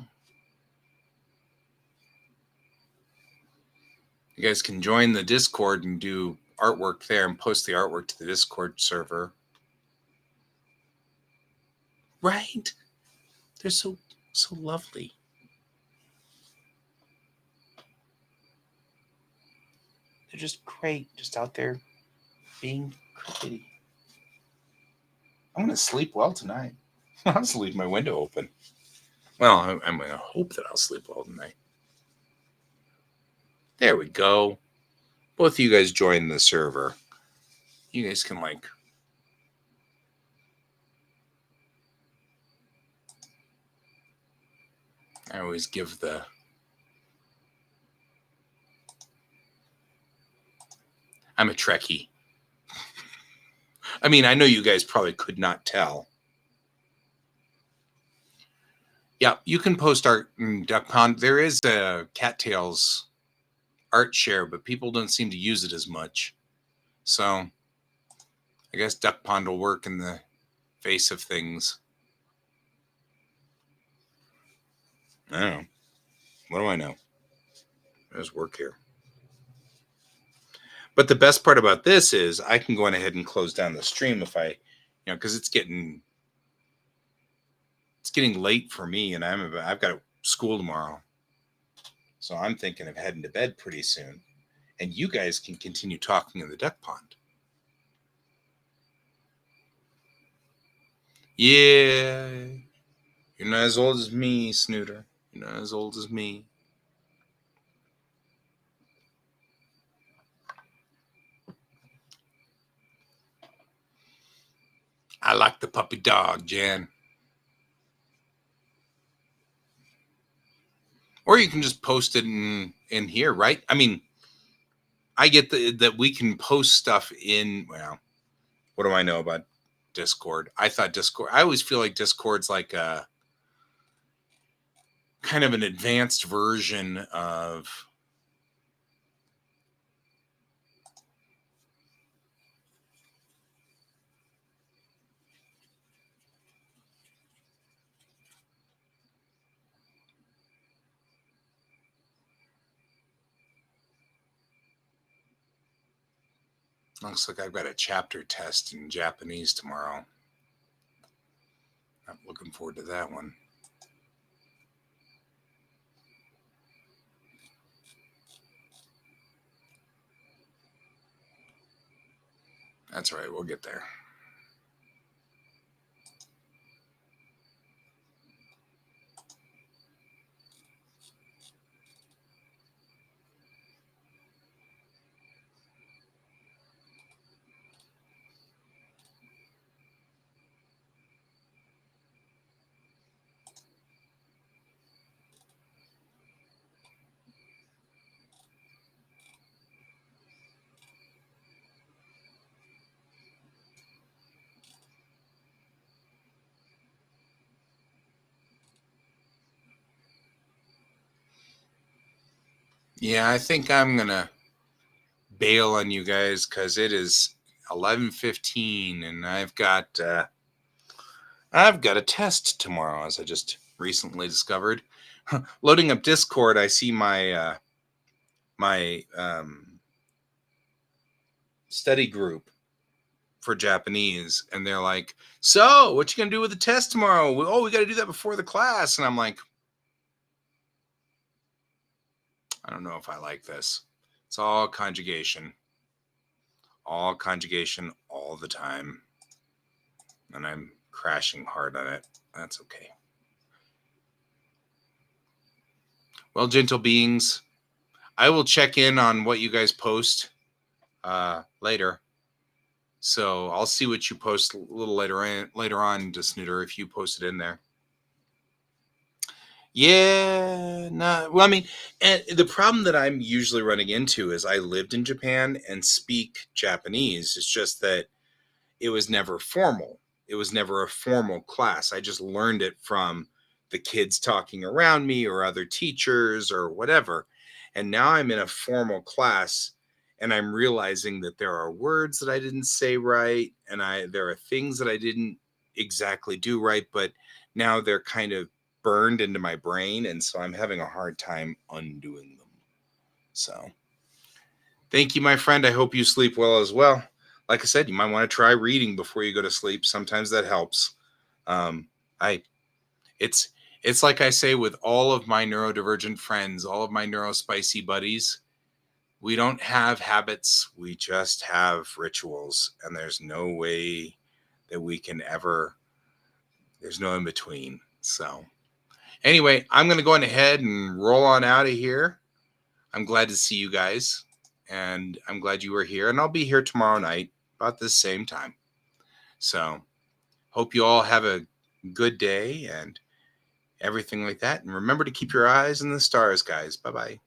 You guys can join the Discord and do artwork there and post the artwork to the Discord server. Right? They're so lovely. They're just great, just out there being pretty. I'm going to sleep well tonight. I'll just leave my window open. Well, I'm going to hope that I'll sleep well tonight. There we go. Both of you guys join the server. You guys can like... I always give the... I'm a Trekkie. I mean, I know you guys probably could not tell. Yeah, you can post art in Duck Pond. There is a Cattails art share, but people don't seem to use it as much. So I guess Duck Pond will work in the face of things. I don't know. What do I know? There's work here. But the best part about this is I can go on ahead and close down the stream if I, because it's getting late for me, and I've got school tomorrow. So I'm thinking of heading to bed pretty soon. And you guys can continue talking in the duck pond. Yeah. You're not as old as me, Snooter. You're not as old as me. I like the puppy dog, Jan. Or you can just post it in here, right? I mean, I get that we can post stuff in, well, what do I know about Discord? I always feel like Discord's like a kind of an advanced version of... Looks like I've got a chapter test in Japanese tomorrow. I'm looking forward to that one. That's right, we'll get there. Yeah, I think I'm gonna bail on you guys because it is 11:15 and I've got a test tomorrow, as I just recently discovered. Loading up Discord, I see my study group for Japanese, and they're like, "So, what you gonna do with the test tomorrow? Oh, we got to do that before the class." And I'm like, I don't know if I like this. It's all conjugation, all the time, and I'm crashing hard on it. That's okay. Well, gentle beings, I will check in on what you guys post later. So I'll see what you post a little later on, to Snooter, if you post it in there. Yeah, no. Well, I mean, and the problem that I'm usually running into is I lived in Japan and speak Japanese. It's just that it was never formal. It was never a formal class. I just learned it from the kids talking around me or other teachers or whatever. And now I'm in a formal class and I'm realizing that there are words that I didn't say right and there are things that I didn't exactly do right, but now they're kind of burned into my brain, and so I'm having a hard time undoing them. So thank you, my friend. I hope you sleep well as well. Like I said, you might want to try reading before you go to sleep. Sometimes that helps. Um, I it's it's like I say with all of my neurodivergent friends, all of my neurospicy buddies. We don't have habits. We just have rituals, and there's no way that we can ever. There's no in between. So anyway, I'm going to go on ahead and roll on out of here. I'm glad to see you guys, and I'm glad you were here. And I'll be here tomorrow night about the same time. So, hope you all have a good day and everything like that. And remember to keep your eyes on the stars, guys. Bye bye.